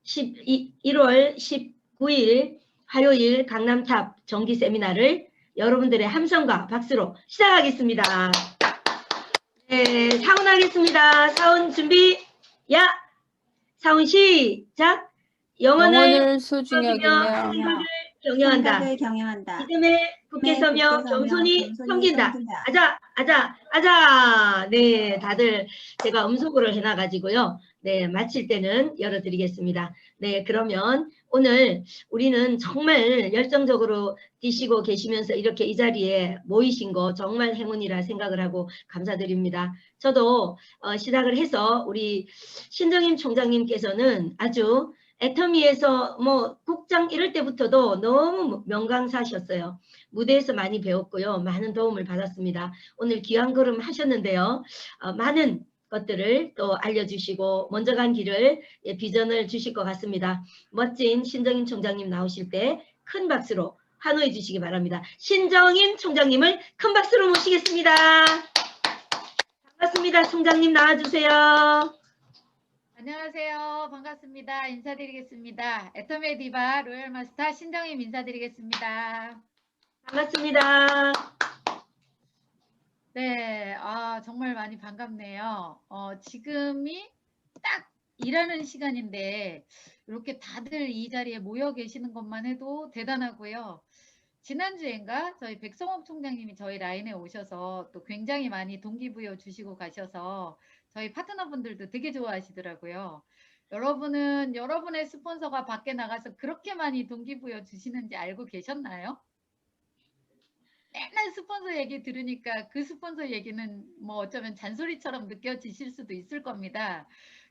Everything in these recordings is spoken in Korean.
1월 19일 화요일 강남탑 정기 세미나를 여러분들의 함성과 박수로 시작하겠습니다. 네, 사운하겠습니다. 사운 준비, 야! 사운 시작! 영혼을 소중히 여기며 생각을 경영한다. 믿음에 굳게 서며 겸손히 섬긴다. 아자. 네, 다들 제가 음소거를 해놔가지고요. 네, 마칠 때는 열어드리겠습니다. 네, 그러면 오늘 우리는 정말 열정적으로 뛰시고 계시면서 이렇게 이 자리에 모이신 거 정말 행운이라 생각을 하고 감사드립니다. 저도 시작을 해서 우리 신정임 총장님께서는 아주 애터미에서 뭐 국장 이럴 때부터도 너무 명강사셨어요. 무대에서 많이 배웠고요. 많은 도움을 받았습니다. 오늘 귀한 걸음 하셨는데요. 많은 것들을 또 알려주시고 먼저 간 길을 비전을 주실 것 같습니다. 멋진 신정임 총장님 나오실 때 큰 박수로 환호해 주시기 바랍니다. 신정임 총장님을 큰 박수로 모시겠습니다. 반갑습니다. 총장님 나와주세요. 안녕하세요. 반갑습니다. 인사드리겠습니다. 애터미의 디바 로열마스터 신정임 인사드리겠습니다. 반갑습니다. 네, 정말 많이 반갑네요. 지금이 딱 일하는 시간인데 이렇게 다들 이 자리에 모여 계시는 것만 해도 대단하고요. 지난주엔가 저희 백성옥 총장님이 저희 라인에 오셔서 또 굉장히 많이 동기부여 주시고 가셔서 저희 파트너분들도 되게 좋아하시더라고요. 여러분은 여러분의 스폰서가 밖에 나가서 그렇게 많이 동기부여 주시는지 알고 계셨나요? 맨날 스폰서 얘기 들으니까 그 스폰서 얘기는 뭐 어쩌면 잔소리처럼 느껴지실 수도 있을 겁니다.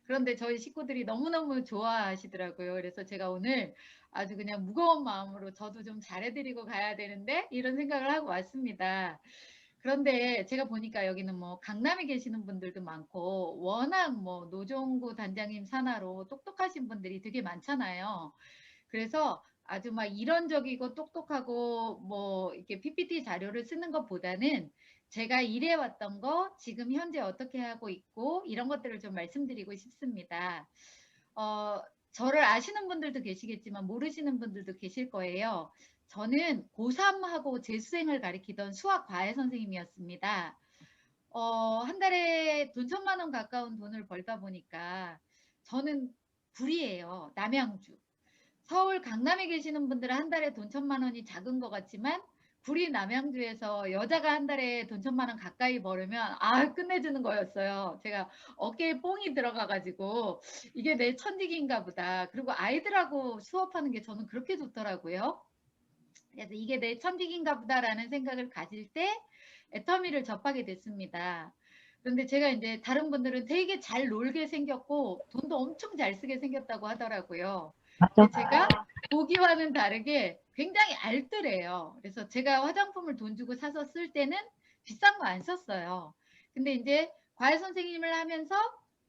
그런데 저희 식구들이 너무너무 좋아하시더라고요. 그래서 제가 오늘 아주 그냥 무거운 마음으로 저도 좀 잘해드리고 가야 되는데 이런 생각을 하고 왔습니다. 그런데 제가 보니까 여기는 뭐 강남에 계시는 분들도 많고 워낙 뭐 노종구 단장님 산하로 똑똑하신 분들이 되게 많잖아요. 그래서 아주 막 이론적이고 똑똑하고 뭐 이렇게 PPT 자료를 쓰는 것보다는 제가 일해왔던 거 지금 현재 어떻게 하고 있고 이런 것들을 좀 말씀드리고 싶습니다. 저를 아시는 분들도 계시겠지만 모르시는 분들도 계실 거예요. 저는 고3하고 재수생을 가리키던 수학 과외 선생님이었습니다. 한 달에 돈 1,000만 원 가까운 돈을 벌다 보니까 저는 불이에요. 남양주. 서울 강남에 계시는 분들은 한 달에 돈 1,000만 원이 작은 것 같지만 구리 남양주에서 여자가 한 달에 돈 1,000만 원 가까이 벌으면 끝내주는 거였어요. 제가 어깨에 뽕이 들어가가지고 이게 내 천직인가 보다. 그리고 아이들하고 수업하는 게 저는 그렇게 좋더라고요. 그래서 이게 내 천직인가 보다라는 생각을 가질 때 애터미를 접하게 됐습니다. 그런데 제가 이제 다른 분들은 되게 잘 놀게 생겼고 돈도 엄청 잘 쓰게 생겼다고 하더라고요. 근데 제가 보기와는 다르게 굉장히 알뜰해요. 그래서 제가 화장품을 돈 주고 사서 쓸 때는 비싼 거 안 썼어요. 근데 이제 과외 선생님을 하면서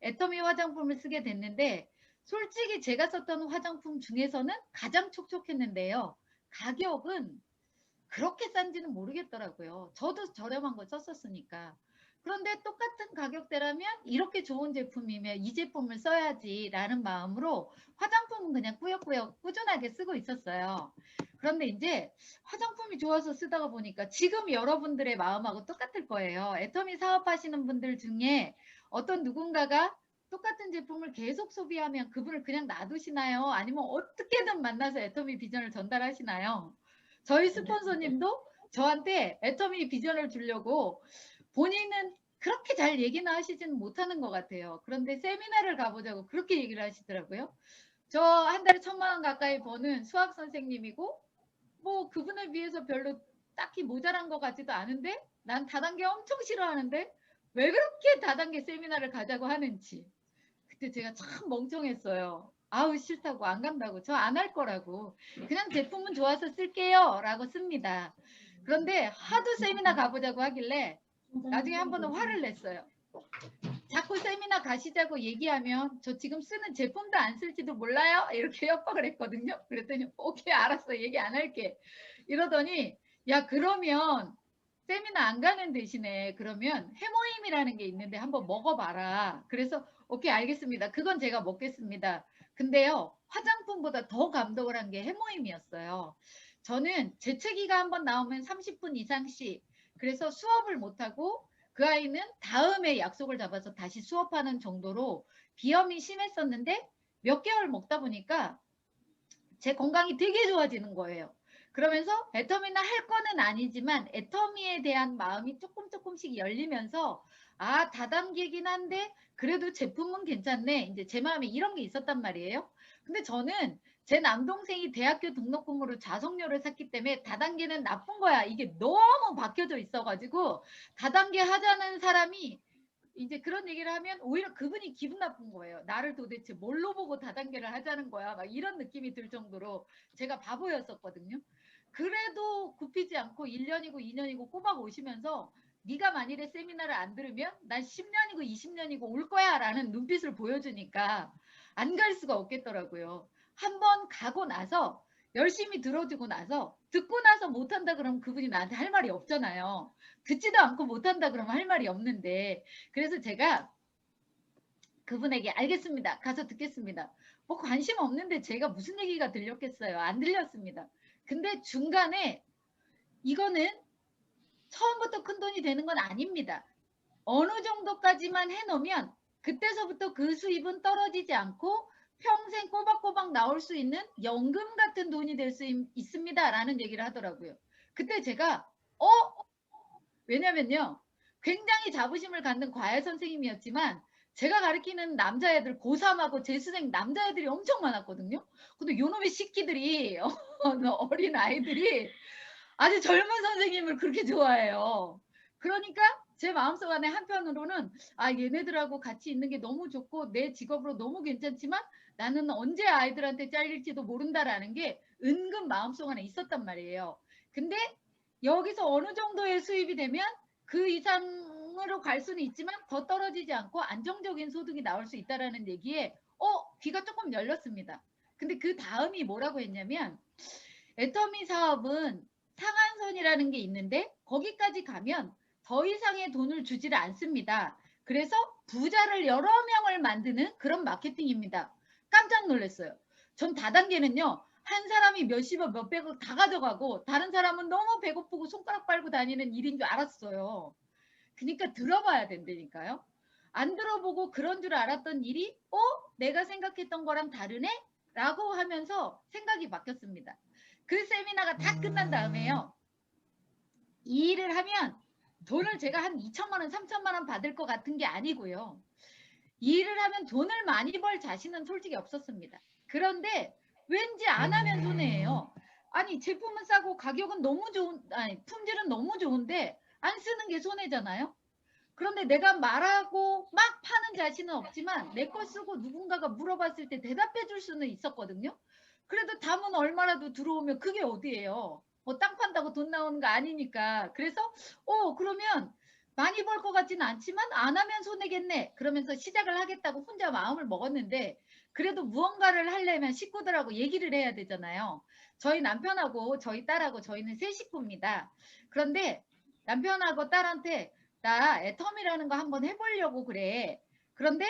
애터미 화장품을 쓰게 됐는데 솔직히 제가 썼던 화장품 중에서는 가장 촉촉했는데요. 가격은 그렇게 싼지는 모르겠더라고요. 저도 저렴한 거 썼었으니까. 그런데 똑같은 가격대라면 이렇게 좋은 제품이면 이 제품을 써야지 라는 마음으로 화장품은 그냥 꾸역꾸역 꾸준하게 쓰고 있었어요. 그런데 이제 화장품이 좋아서 쓰다가 보니까 지금 여러분들의 마음하고 똑같을 거예요. 애터미 사업하시는 분들 중에 어떤 누군가가 똑같은 제품을 계속 소비하면 그분을 그냥 놔두시나요? 아니면 어떻게든 만나서 애터미 비전을 전달하시나요? 저희 스폰서님도 저한테 애터미 비전을 주려고 본인은 그렇게 잘 얘기는 하시지는 못하는 것 같아요. 그런데 세미나를 가보자고 그렇게 얘기를 하시더라고요. 저 한 달에 1,000만 원 가까이 버는 수학 선생님이고 뭐 그분에 비해서 별로 딱히 모자란 것 같지도 않은데 난 다단계 엄청 싫어하는데 왜 그렇게 다단계 세미나를 가자고 하는지. 그때 제가 참 멍청했어요. 아우 싫다고 안 간다고 저 안 할 거라고 그냥 제품은 좋아서 쓸게요 라고 씁니다. 그런데 하도 세미나 가보자고 하길래 나중에 한 번은 화를 냈어요. 자꾸 세미나 가시자고 얘기하면 저 지금 쓰는 제품도 안 쓸지도 몰라요 이렇게 협박을 했거든요. 그랬더니 오케이 알았어 얘기 안 할게 이러더니 야 그러면 세미나 안 가는 대신에 그러면 해모임이라는 게 있는데 한번 먹어봐라. 그래서 오케이, 알겠습니다. 그건 제가 먹겠습니다. 근데요, 화장품보다 더 감동을 한 게 해모임이었어요. 저는 재채기가 한번 나오면 30분 이상씩, 그래서 수업을 못하고 그 아이는 다음에 약속을 잡아서 다시 수업하는 정도로 비염이 심했었는데 몇 개월 먹다 보니까 제 건강이 되게 좋아지는 거예요. 그러면서 애터미나 할 거는 아니지만 애터미에 대한 마음이 조금씩 열리면서 아, 다단계긴 한데 그래도 제품은 괜찮네. 이제 제 마음에 이런 게 있었단 말이에요. 근데 저는 제 남동생이 대학교 등록금으로 자석료를 샀기 때문에 다단계는 나쁜 거야. 이게 너무 박혀져 있어가지고 다단계 하자는 사람이 이제 그런 얘기를 하면 오히려 그분이 기분 나쁜 거예요. 나를 도대체 뭘로 보고 다단계를 하자는 거야. 막 이런 느낌이 들 정도로 제가 바보였었거든요. 그래도 굽히지 않고 1년이고 2년이고 꼬박 오시면서 네가 만일에 세미나를 안 들으면 난 10년이고 20년이고 올 거야 라는 눈빛을 보여주니까 안 갈 수가 없겠더라고요. 한번 가고 나서 열심히 들어주고 나서 듣고 나서 못한다 그러면 그분이 나한테 할 말이 없잖아요. 듣지도 않고 못한다 그러면 할 말이 없는데 그래서 제가 그분에게 알겠습니다. 가서 듣겠습니다. 뭐 관심 없는데 제가 무슨 얘기가 들렸겠어요. 안 들렸습니다. 근데 중간에 이거는 처음부터 큰 돈이 되는 건 아닙니다. 어느 정도까지만 해놓으면 그때서부터 그 수입은 떨어지지 않고 평생 꼬박꼬박 나올 수 있는 연금 같은 돈이 될 수 있습니다. 라는 얘기를 하더라고요. 그때 제가 왜냐면요. 굉장히 자부심을 갖는 과외 선생님이었지만 제가 가르치는 남자애들 고3하고 재수생 남자애들이 엄청 많았거든요. 근데 요놈의 새끼들이 어린 아이들이 아주 젊은 선생님을 그렇게 좋아해요. 그러니까 제 마음속 안에 한편으로는 아 얘네들하고 같이 있는 게 너무 좋고 내 직업으로 너무 괜찮지만 나는 언제 아이들한테 잘릴지도 모른다라는 게 은근 마음속 안에 있었단 말이에요. 근데 여기서 어느 정도의 수입이 되면 그 이상으로 갈 수는 있지만 더 떨어지지 않고 안정적인 소득이 나올 수 있다라는 얘기에 귀가 조금 열렸습니다. 근데 그 다음이 뭐라고 했냐면 애터미 사업은 상한선이라는 게 있는데 거기까지 가면 더 이상의 돈을 주지를 않습니다. 그래서 부자를 여러 명을 만드는 그런 마케팅입니다. 깜짝 놀랐어요. 전 다단계는요. 한 사람이 몇십억 몇백억 다 가져가고 다른 사람은 너무 배고프고 손가락 빨고 다니는 일인 줄 알았어요. 그러니까 들어봐야 된다니까요. 안 들어보고 그런 줄 알았던 일이 내가 생각했던 거랑 다르네? 라고 하면서 생각이 바뀌었습니다. 그 세미나가 다 끝난 다음에요. 이 일을 하면 돈을 제가 한 2천만 원, 3천만 원 받을 것 같은 게 아니고요. 이 일을 하면 돈을 많이 벌 자신은 솔직히 없었습니다. 그런데 왠지 안 하면 손해예요. 아니 제품은 싸고 가격은 너무 좋은, 아니 품질은 너무 좋은데 안 쓰는 게 손해잖아요. 그런데 내가 말하고 막 파는 자신은 없지만 내 거 쓰고 누군가가 물어봤을 때 대답해 줄 수는 있었거든요. 그래도 담은 얼마라도 들어오면 그게 어디예요. 뭐 땅 판다고 돈 나오는 거 아니니까. 그래서 그러면 많이 벌 것 같지는 않지만 안 하면 손해겠네. 그러면서 시작을 하겠다고 혼자 마음을 먹었는데 그래도 무언가를 하려면 식구들하고 얘기를 해야 되잖아요. 저희 남편하고 저희 딸하고 저희는 세 식구입니다. 그런데 남편하고 딸한테 나 애텀이라는 거 한번 해보려고 그래. 그런데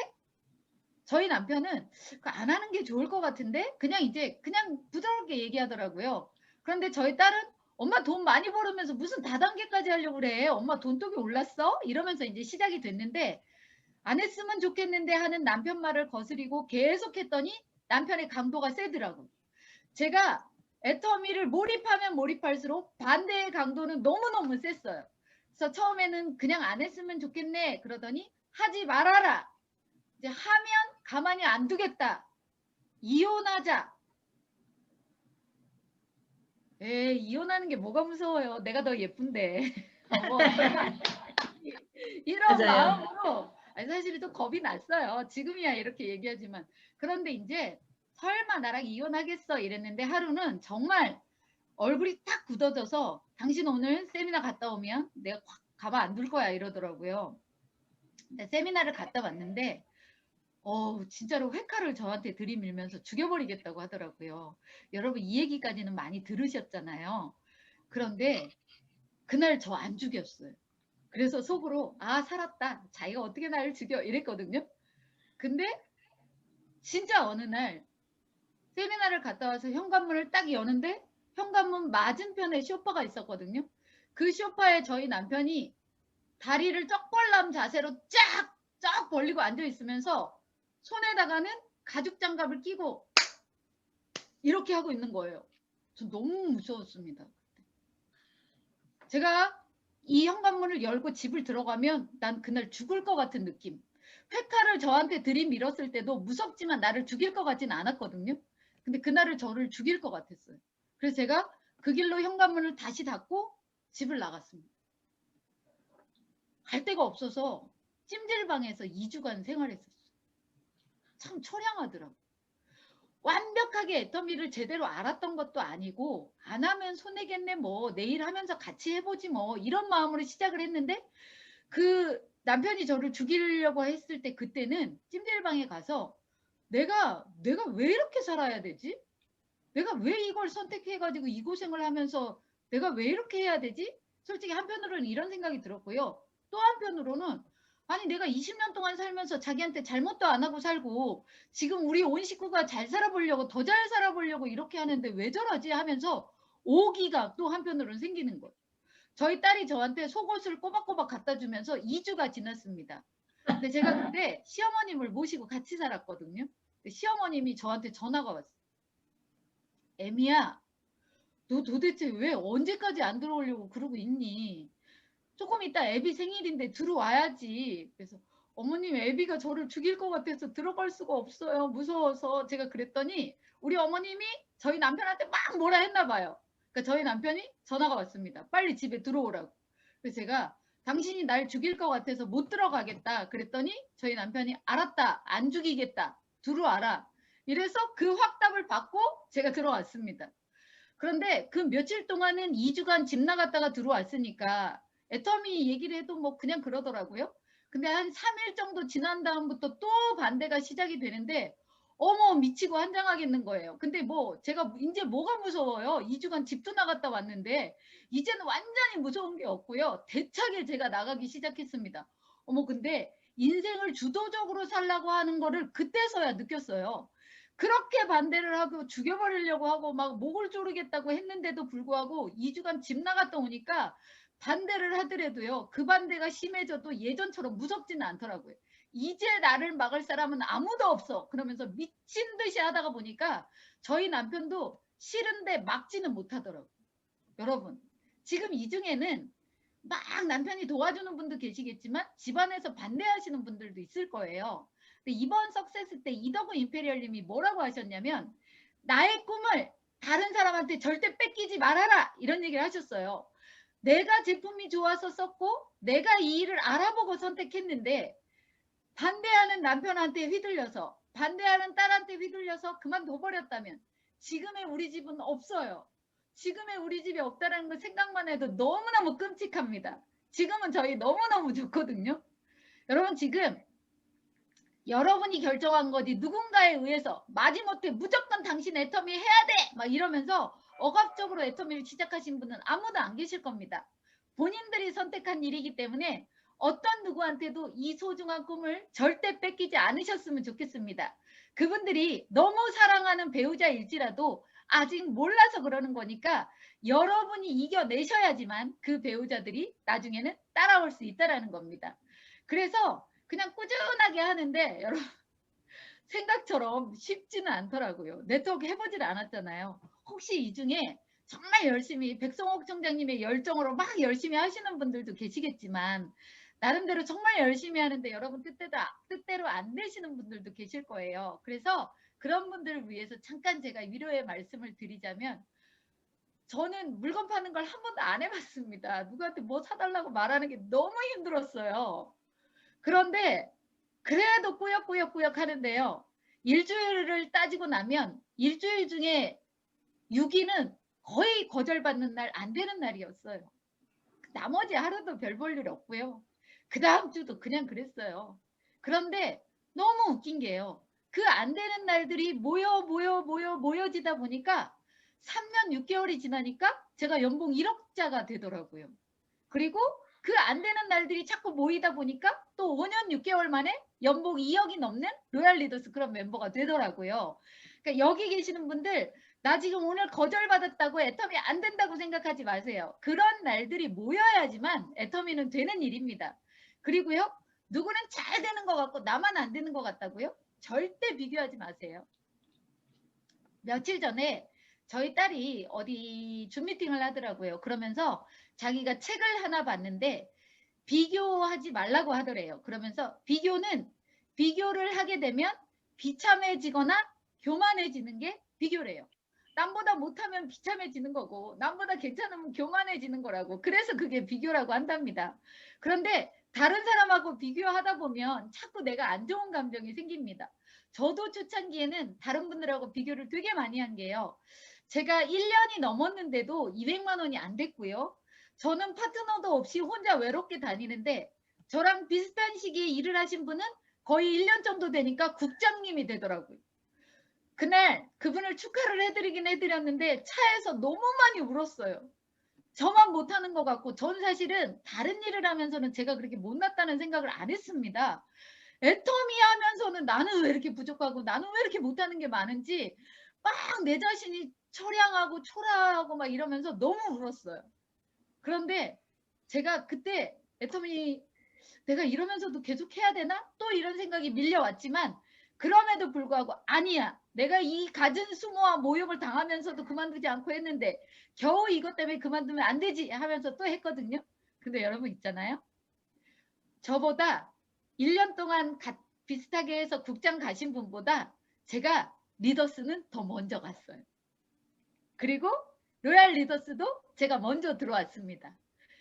저희 남편은 안 하는 게 좋을 것 같은데 그냥 부드럽게 얘기하더라고요. 그런데 저희 딸은 엄마 돈 많이 벌으면서 무슨 다단계까지 하려고 그래. 엄마 돈독이 올랐어? 이러면서 이제 시작이 됐는데 안 했으면 좋겠는데 하는 남편 말을 거스리고 계속 했더니 남편의 강도가 세더라고요. 제가 애터미를 몰입하면 몰입할수록 반대의 강도는 너무너무 셌어요. 그래서 처음에는 그냥 안 했으면 좋겠네 그러더니 하지 말아라. 이제 하면 가만히 안 두겠다. 이혼하자. 이혼하는 게 뭐가 무서워요. 내가 더 예쁜데. 이런 맞아요. 마음으로 아니 사실은 좀 겁이 났어요. 지금이야 이렇게 얘기하지만. 그런데 이제 설마 나랑 이혼하겠어 이랬는데 하루는 정말 얼굴이 딱 굳어져서 당신 오늘 세미나 갔다 오면 내가 확 가만 안 둘 거야 이러더라고요. 근데 세미나를 갔다 왔는데 진짜로 회칼을 저한테 들이밀면서 죽여버리겠다고 하더라고요. 여러분 이 얘기까지는 많이 들으셨잖아요. 그런데 그날 저 안 죽였어요. 그래서 속으로 아 살았다. 자기가 어떻게 나를 죽여 이랬거든요. 근데 진짜 어느 날 세미나를 갔다 와서 현관문을 딱 여는데 현관문 맞은편에 소파가 있었거든요. 그 소파에 저희 남편이 다리를 쩍벌남 자세로 쫙 벌리고 앉아 있으면서 손에다가는 가죽 장갑을 끼고 이렇게 하고 있는 거예요. 전 너무 무서웠습니다. 제가 이 현관문을 열고 집을 들어가면 난 그날 죽을 것 같은 느낌. 회칼을 저한테 들이밀었을 때도 무섭지만 나를 죽일 것 같진 않았거든요. 근데 그날을 저를 죽일 것 같았어요. 그래서 제가 그 길로 현관문을 다시 닫고 집을 나갔습니다. 갈 데가 없어서 찜질방에서 2주간 생활했었어요. 참 처량하더라고요. 완벽하게 애터미를 제대로 알았던 것도 아니고 안 하면 손해겠네 뭐 내일 하면서 같이 해보지 뭐 이런 마음으로 시작을 했는데 그 남편이 저를 죽이려고 했을 때 그때는 찜질방에 가서 내가 왜 이렇게 살아야 되지? 내가 왜 이걸 선택해가지고 이 고생을 하면서 내가 왜 이렇게 해야 되지? 솔직히 한편으로는 이런 생각이 들었고요. 또 한편으로는 아니 내가 20년 동안 살면서 자기한테 잘못도 안 하고 살고 지금 우리 온 식구가 잘 살아보려고 더 잘 살아보려고 이렇게 하는데 왜 저러지 하면서 오기가 또 한편으로는 생기는 거예요. 저희 딸이 저한테 속옷을 꼬박꼬박 갖다 주면서 2주가 지났습니다. 근데 제가 그때 시어머님을 모시고 같이 살았거든요. 시어머님이 저한테 전화가 왔어요. 애미야, 너 도대체 왜 언제까지 안 들어오려고 그러고 있니? 조금 이따 애비 생일인데 들어와야지. 그래서 어머님 애비가 저를 죽일 것 같아서 들어갈 수가 없어요. 무서워서. 제가 그랬더니 우리 어머님이 저희 남편한테 막 뭐라 했나 봐요. 그러니까 저희 남편이 전화가 왔습니다. 빨리 집에 들어오라고. 그래서 제가 당신이 날 죽일 것 같아서 못 들어가겠다. 그랬더니 저희 남편이 알았다. 안 죽이겠다. 들어와라. 이래서 그 확답을 받고 제가 들어왔습니다. 그런데 그 며칠 동안은 2주간 집 나갔다가 들어왔으니까 애터미 얘기를 해도 뭐 그냥 그러더라고요. 근데 한 3일 정도 지난 다음부터 또 반대가 시작이 되는데 어머 미치고 환장하겠는 거예요. 근데 뭐 제가 이제 뭐가 무서워요. 2주간 집도 나갔다 왔는데 이제는 완전히 무서운 게 없고요. 대차게 제가 나가기 시작했습니다. 어머 근데 인생을 주도적으로 살라고 하는 거를 그때서야 느꼈어요. 그렇게 반대를 하고 죽여버리려고 하고 막 목을 조르겠다고 했는데도 불구하고 2주간 집 나갔다 오니까 반대를 하더라도요. 그 반대가 심해져도 예전처럼 무섭지는 않더라고요. 이제 나를 막을 사람은 아무도 없어. 그러면서 미친 듯이 하다가 보니까 저희 남편도 싫은데 막지는 못하더라고요. 여러분 지금 이 중에는 막 남편이 도와주는 분도 계시겠지만 집안에서 반대하시는 분들도 있을 거예요. 근데 이번 석세스 때 이덕우 임페리얼님이 뭐라고 하셨냐면 나의 꿈을 다른 사람한테 절대 뺏기지 말아라 이런 얘기를 하셨어요. 내가 제품이 좋아서 썼고 내가 이 일을 알아보고 선택했는데 반대하는 남편한테 휘둘려서 반대하는 딸한테 휘둘려서 그만둬버렸다면 지금의 우리 집은 없어요. 지금의 우리 집이 없다는 거 생각만 해도 너무너무 끔찍합니다. 지금은 저희 너무너무 좋거든요. 여러분 지금 여러분이 결정한 거지 누군가에 의해서 마지못해 무조건 당신 애터미 해야 돼! 막 이러면서 억압적으로 애터미를 시작하신 분은 아무도 안 계실 겁니다. 본인들이 선택한 일이기 때문에 어떤 누구한테도 이 소중한 꿈을 절대 뺏기지 않으셨으면 좋겠습니다. 그분들이 너무 사랑하는 배우자일지라도 아직 몰라서 그러는 거니까 여러분이 이겨내셔야지만 그 배우자들이 나중에는 따라올 수 있다는 겁니다. 그래서 그냥 꾸준하게 하는데 여러분 생각처럼 쉽지는 않더라고요. 네트워크 해보질 않았잖아요. 혹시 이 중에 정말 열심히 백성옥 총장님의 열정으로 막 열심히 하시는 분들도 계시겠지만 나름대로 정말 열심히 하는데 여러분 뜻대로 안 되시는 분들도 계실 거예요. 그래서 그런 분들을 위해서 잠깐 제가 위로의 말씀을 드리자면 저는 물건 파는 걸 한 번도 안 해봤습니다. 누구한테 뭐 사달라고 말하는 게 너무 힘들었어요. 그런데 그래도 꾸역꾸역 하는데요. 일주일을 따지고 나면 일주일 중에 6일은 거의 거절받는 날 안 되는 날이었어요. 나머지 하루도 별 볼 일 없고요. 그 다음 주도 그냥 그랬어요. 그런데 너무 웃긴 게요. 그 안 되는 날들이 모여지다 보니까 3년 6개월이 지나니까 제가 연봉 1억자가 되더라고요. 그리고 그 안 되는 날들이 자꾸 모이다 보니까 또 5년 6개월 만에 연봉 2억이 넘는 로얄 리더스 클럽 멤버가 되더라고요. 그러니까 여기 계시는 분들 나 지금 오늘 거절받았다고 애터미 안 된다고 생각하지 마세요. 그런 날들이 모여야지만 애터미는 되는 일입니다. 그리고요. 누구는 잘 되는 것 같고 나만 안 되는 것 같다고요? 절대 비교하지 마세요. 며칠 전에 저희 딸이 어디 줌 미팅을 하더라고요. 그러면서 자기가 책을 하나 봤는데 비교하지 말라고 하더래요. 그러면서 비교를 하게 되면 비참해지거나 교만해지는 게 비교래요. 남보다 못하면 비참해지는 거고 남보다 괜찮으면 교만해지는 거라고. 그래서 그게 비교라고 한답니다. 그런데 다른 사람하고 비교하다 보면 자꾸 내가 안 좋은 감정이 생깁니다. 저도 초창기에는 다른 분들하고 비교를 되게 많이 한 게요. 제가 1년이 넘었는데도 200만 원이 안 됐고요. 저는 파트너도 없이 혼자 외롭게 다니는데 저랑 비슷한 시기에 일을 하신 분은 거의 1년 정도 되니까 국장님이 되더라고요. 그날 그분을 축하를 해드리긴 해드렸는데 차에서 너무 많이 울었어요. 저만 못하는 것 같고 전 사실은 다른 일을 하면서는 제가 그렇게 못났다는 생각을 안 했습니다. 애터미 하면서는 나는 왜 이렇게 부족하고 나는 왜 이렇게 못하는 게 많은지 막 내 자신이 처량하고 초라하고 막 이러면서 너무 울었어요. 그런데 제가 그때 애터미 내가 이러면서도 계속 해야 되나? 또 이런 생각이 밀려왔지만 그럼에도 불구하고 아니야. 내가 이 갖은 수모와 모욕을 당하면서도 그만두지 않고 했는데 겨우 이것 때문에 그만두면 안 되지 하면서 또 했거든요. 근데 여러분 있잖아요. 저보다 1년 동안 비슷하게 해서 국장 가신 분보다 제가 리더스는 더 먼저 갔어요. 그리고 로얄 리더스도 제가 먼저 들어왔습니다.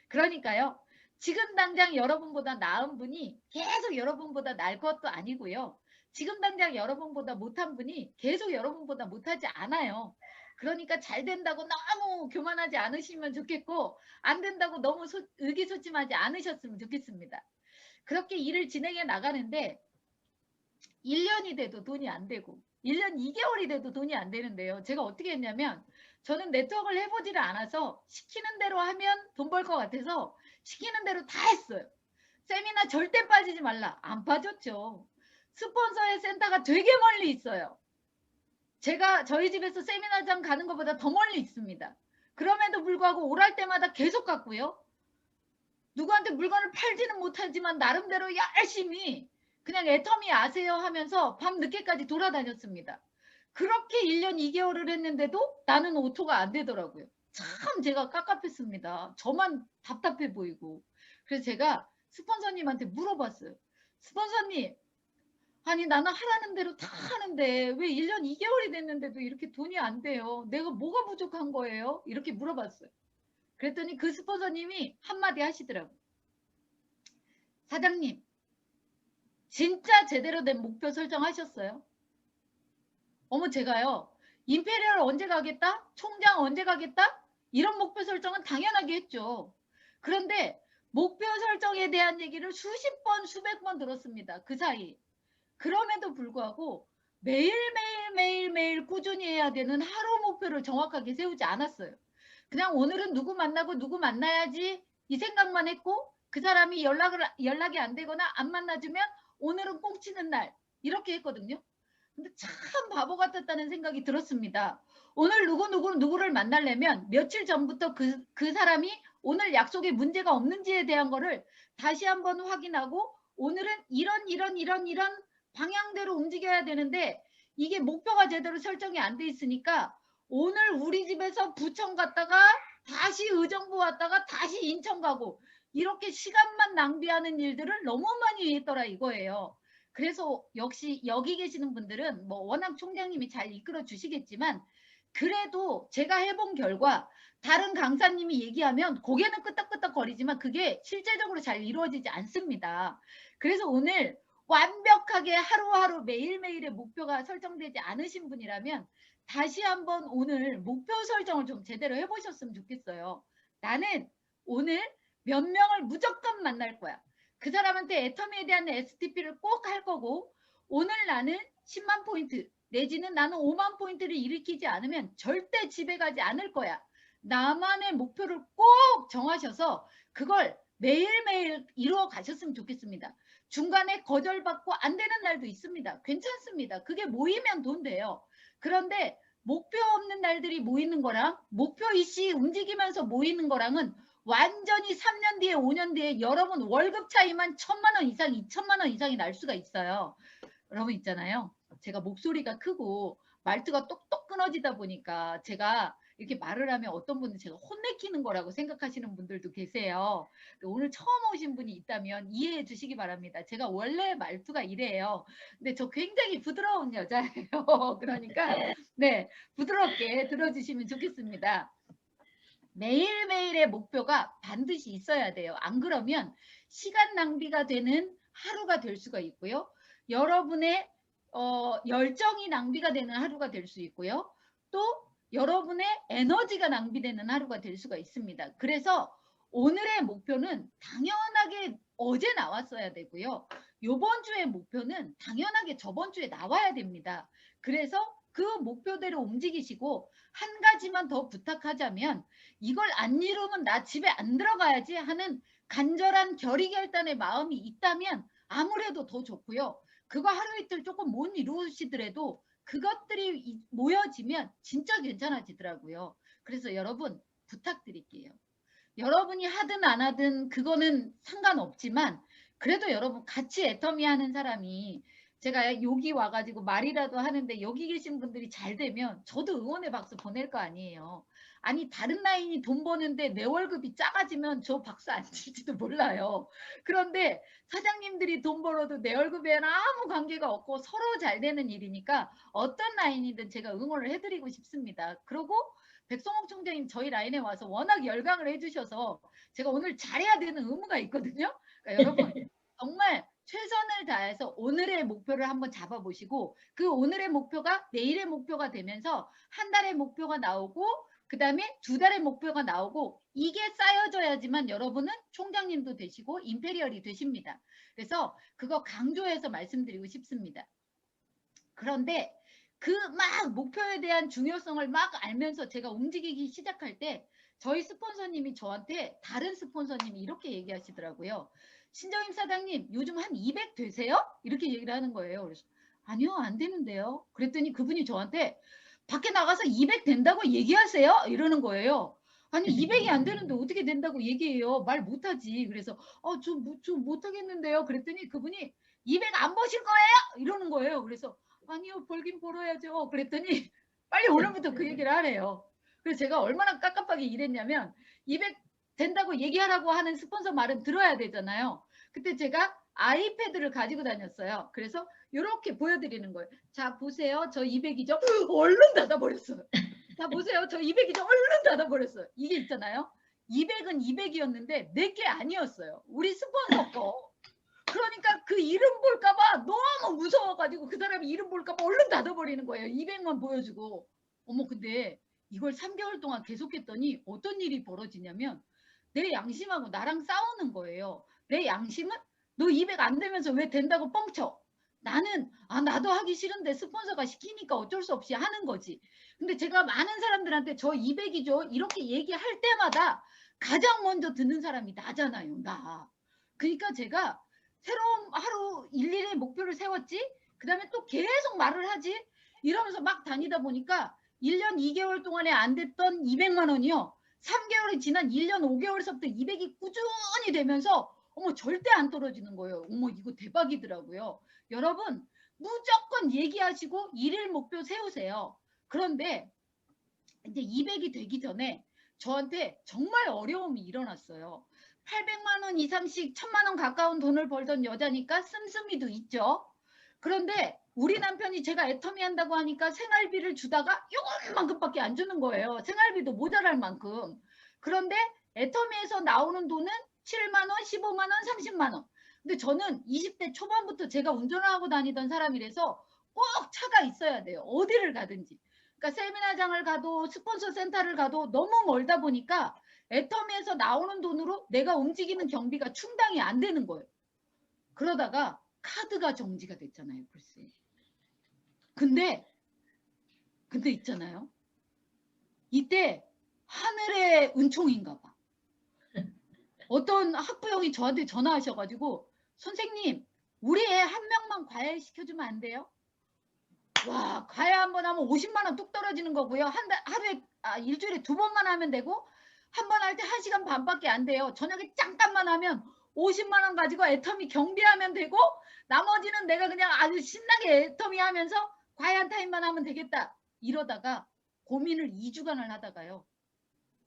그러니까요. 지금 당장 여러분보다 나은 분이 계속 여러분보다 나을 것도 아니고요. 지금 당장 여러분보다 못한 분이 계속 여러분보다 못하지 않아요. 그러니까 잘 된다고 너무 교만하지 않으시면 좋겠고 안 된다고 너무 의기소침하지 않으셨으면 좋겠습니다. 그렇게 일을 진행해 나가는데 1년이 돼도 돈이 안 되고 1년 2개월이 돼도 돈이 안 되는데요. 제가 어떻게 했냐면 저는 네트워크를 해보지를 않아서 시키는 대로 하면 돈 벌 것 같아서 시키는 대로 다 했어요. 세미나 절대 빠지지 말라. 안 빠졌죠. 스폰서의 센터가 되게 멀리 있어요. 제가 저희 집에서 세미나장 가는 것보다 더 멀리 있습니다. 그럼에도 불구하고 오랄 때마다 계속 갔고요. 누구한테 물건을 팔지는 못하지만 나름대로 열심히 그냥 애터미 아세요 하면서 밤 늦게까지 돌아다녔습니다. 그렇게 1년 2개월을 했는데도 나는 오토가 안 되더라고요. 참 제가 깝깝했습니다. 저만 답답해 보이고. 그래서 제가 스폰서님한테 물어봤어요. 스폰서님, 아니 나는 하라는 대로 다 하는데 왜 1년 2개월이 됐는데도 이렇게 돈이 안 돼요? 내가 뭐가 부족한 거예요? 이렇게 물어봤어요. 그랬더니 그 스폰서님이 한마디 하시더라고요. 사장님, 진짜 제대로 된 목표 설정하셨어요? 어머, 제가요. 임페리얼 언제 가겠다? 총장 언제 가겠다? 이런 목표 설정은 당연하게 했죠. 그런데 목표 설정에 대한 얘기를 수십 번, 수백 번 들었습니다. 그 사이. 그럼에도 불구하고 매일매일 꾸준히 해야 되는 하루 목표를 정확하게 세우지 않았어요. 그냥 오늘은 누구 만나고 누구 만나야지 이 생각만 했고 그 사람이 연락이 안 되거나 안 만나주면 오늘은 꽁치는 날 이렇게 했거든요. 근데 참 바보 같았다는 생각이 들었습니다. 오늘 누구를 만나려면 며칠 전부터 그 사람이 오늘 약속에 문제가 없는지에 대한 거를 다시 한번 확인하고 오늘은 이런 방향대로 움직여야 되는데 이게 목표가 제대로 설정이 안 돼 있으니까 오늘 우리 집에서 부천 갔다가 다시 의정부 왔다가 다시 인천 가고 이렇게 시간만 낭비하는 일들을 너무 많이 했더라 이거예요. 그래서 역시 여기 계시는 분들은 뭐 워낙 총장님이 잘 이끌어 주시겠지만 그래도 제가 해본 결과 다른 강사님이 얘기하면 고개는 끄덕끄덕 거리지만 그게 실제적으로 잘 이루어지지 않습니다. 그래서 오늘 완벽하게 하루하루 매일매일의 목표가 설정되지 않으신 분이라면 다시 한번 오늘 목표 설정을 좀 제대로 해보셨으면 좋겠어요. 나는 오늘 몇 명을 무조건 만날 거야. 그 사람한테 애터미에 대한 STP를 꼭 할 거고 오늘 나는 10만 포인트 내지는 나는 5만 포인트를 일으키지 않으면 절대 집에 가지 않을 거야. 나만의 목표를 꼭 정하셔서 그걸 매일매일 이루어 가셨으면 좋겠습니다. 중간에 거절받고 안 되는 날도 있습니다. 괜찮습니다. 그게 모이면 돈 돼요. 그런데 목표 없는 날들이 모이는 거랑 목표 이씨 움직이면서 모이는 거랑은 완전히 3년 뒤에 5년 뒤에 여러분 월급 차이만 1,000만 원 이상 2천만 원 이상이 날 수가 있어요. 여러분 있잖아요. 제가 목소리가 크고 말투가 똑똑 끊어지다 보니까 제가 이렇게 말을 하면 어떤 분은 제가 혼내키는 거라고 생각하시는 분들도 계세요. 오늘 처음 오신 분이 있다면 이해해 주시기 바랍니다. 제가 원래 말투가 이래요. 근데 저 굉장히 부드러운 여자예요. 그러니까 네, 부드럽게 들어주시면 좋겠습니다. 매일매일의 목표가 반드시 있어야 돼요. 안 그러면 시간 낭비가 되는 하루가 될 수가 있고요. 여러분의 열정이 낭비가 되는 하루가 될 수 있고요. 또 여러분의 에너지가 낭비되는 하루가 될 수가 있습니다. 그래서 오늘의 목표는 당연하게 어제 나왔어야 되고요. 이번 주의 목표는 당연하게 저번 주에 나와야 됩니다. 그래서 그 목표대로 움직이시고 한 가지만 더 부탁하자면 이걸 안 이루면 나 집에 안 들어가야지 하는 간절한 결의결단의 마음이 있다면 아무래도 더 좋고요. 그거 하루 이틀 조금 못 이루시더라도 그것들이 모여지면 진짜 괜찮아지더라고요. 그래서 여러분 부탁드릴게요. 여러분이 하든 안 하든 그거는 상관없지만 그래도 여러분 같이 애터미 하는 사람이 제가 여기 와가지고 말이라도 하는데 여기 계신 분들이 잘 되면 저도 응원의 박수 보낼 거 아니에요. 아니 다른 라인이 돈 버는데 내 월급이 작아지면 저 박수 안 칠지도 몰라요. 그런데 사장님들이 돈 벌어도 내 월급에는 아무 관계가 없고 서로 잘 되는 일이니까 어떤 라인이든 제가 응원을 해드리고 싶습니다. 그리고 백성옥 총장님 저희 라인에 와서 워낙 열강을 해주셔서 제가 오늘 잘해야 되는 의무가 있거든요. 그러니까 여러분 정말 최선을 다해서 오늘의 목표를 한번 잡아보시고 그 오늘의 목표가 내일의 목표가 되면서 한 달의 목표가 나오고 그 다음에 2달의 목표가 나오고 이게 쌓여져야지만 여러분은 총장님도 되시고 임페리얼이 되십니다. 그래서 그거 강조해서 말씀드리고 싶습니다. 그런데 그 막 목표에 대한 중요성을 막 알면서 제가 움직이기 시작할 때 저희 스폰서님이 저한테 다른 스폰서님이 이렇게 얘기하시더라고요. 신정임 사장님 요즘 한 200 되세요? 이렇게 얘기를 하는 거예요. 그래서 아니요 안 되는데요. 그랬더니 그분이 저한테 밖에 나가서 200 된다고 얘기하세요? 이러는 거예요. 아니 200이 안 되는데 어떻게 된다고 얘기해요? 말 못하지. 그래서 저 못하겠는데요. 그랬더니 그분이 200 안 버실 거예요? 이러는 거예요. 그래서 아니요 벌긴 벌어야죠. 그랬더니 빨리 오늘부터 그 얘기를 하래요. 그래서 제가 얼마나 깝깝하게 일했냐면 200 된다고 얘기하라고 하는 스폰서 말은 들어야 되잖아요. 그때 제가 아이패드를 가지고 다녔어요. 그래서 이렇게 보여드리는 거예요. 자 보세요. 저 200이죠. 얼른 닫아버렸어요. 자 보세요. 저 200이죠. 얼른 닫아버렸어요. 이게 있잖아요. 200은 200이었는데 내게 아니었어요. 우리 스폰서 거. 그러니까 그 이름 볼까봐 너무 무서워가지고 그 사람이 이름 볼까봐 얼른 닫아버리는 거예요. 200만 보여주고. 어머 근데 이걸 3개월 동안 계속했더니 어떤 일이 벌어지냐면 내 양심하고 나랑 싸우는 거예요. 내 양심은 너 200 안 되면서 왜 된다고 뻥쳐. 나는 나도 하기 싫은데 스폰서가 시키니까 어쩔 수 없이 하는 거지. 근데 제가 많은 사람들한테 저 200이죠 이렇게 얘기할 때마다 가장 먼저 듣는 사람이 나잖아요. 나. 그러니까 제가 새로운 하루 일일의 목표를 세웠지. 그 다음에 또 계속 말을 하지. 이러면서 막 다니다 보니까 1년 2개월 동안에 안 됐던 200만 원이요. 3개월이 지난 1년 5개월서부터 200이 꾸준히 되면서 어머 절대 안 떨어지는 거예요. 어머 이거 대박이더라고요. 여러분 무조건 얘기하시고 일일 목표 세우세요. 그런데 이제 200이 되기 전에 저한테 정말 어려움이 일어났어요. 800만 원 이상씩 1000만 원 가까운 돈을 벌던 여자니까 씀씀이도 있죠. 그런데 우리 남편이 제가 애터미 한다고 하니까 생활비를 주다가 요것만큼밖에 안 주는 거예요. 생활비도 모자랄 만큼. 그런데 애터미에서 나오는 돈은 7만 원, 15만 원, 30만 원. 근데 저는 20대 초반부터 제가 운전을 하고 다니던 사람이라서 꼭 차가 있어야 돼요. 어디를 가든지. 그러니까 세미나장을 가도 스폰서 센터를 가도 너무 멀다 보니까 애터미에서 나오는 돈으로 내가 움직이는 경비가 충당이 안 되는 거예요. 그러다가 카드가 정지가 됐잖아요. 글쎄. 근데 있잖아요. 이때 하늘의 은총인가 봐. 어떤 학부형이 저한테 전화하셔가지고 선생님 우리 애 한 명만 과외 시켜주면 안 돼요? 와, 과외 한 번 하면 50만 원 뚝 떨어지는 거고요. 하루에 일주일에 2번만 하면 되고 한 번 할 때 1시간 반밖에 안 돼요. 저녁에 잠깐만 하면 50만 원 가지고 애터미 경비하면 되고 나머지는 내가 그냥 아주 신나게 애터미 하면서 과외 한 타임만 하면 되겠다. 이러다가 고민을 2주간을 하다가요.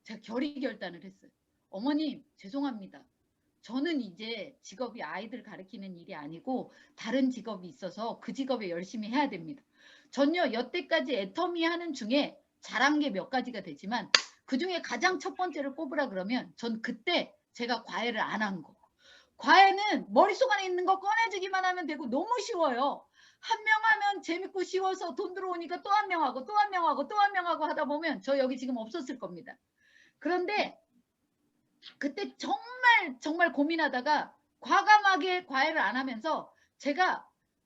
제가 결의결단을 했어요. 어머님 죄송합니다. 저는 이제 직업이 아이들 가르치는 일이 아니고 다른 직업이 있어서 그 직업에 열심히 해야 됩니다. 전요 여태까지 애터미 하는 중에 잘한 게 몇 가지가 되지만 그중에 가장 첫 번째를 꼽으라 그러면 전 그때 제가 과외를 안 한 거. 과외는 머릿속 안에 있는 거 꺼내주기만 하면 되고 너무 쉬워요. 한 명 하면 재밌고 쉬워서 돈 들어오니까 또 한 명 하고 또 한 명 하고 또 한 명 하고 하다 보면 저 여기 지금 없었을 겁니다. 그런데 그때 정말 고민하다가 과감하게 과외를 안 하면서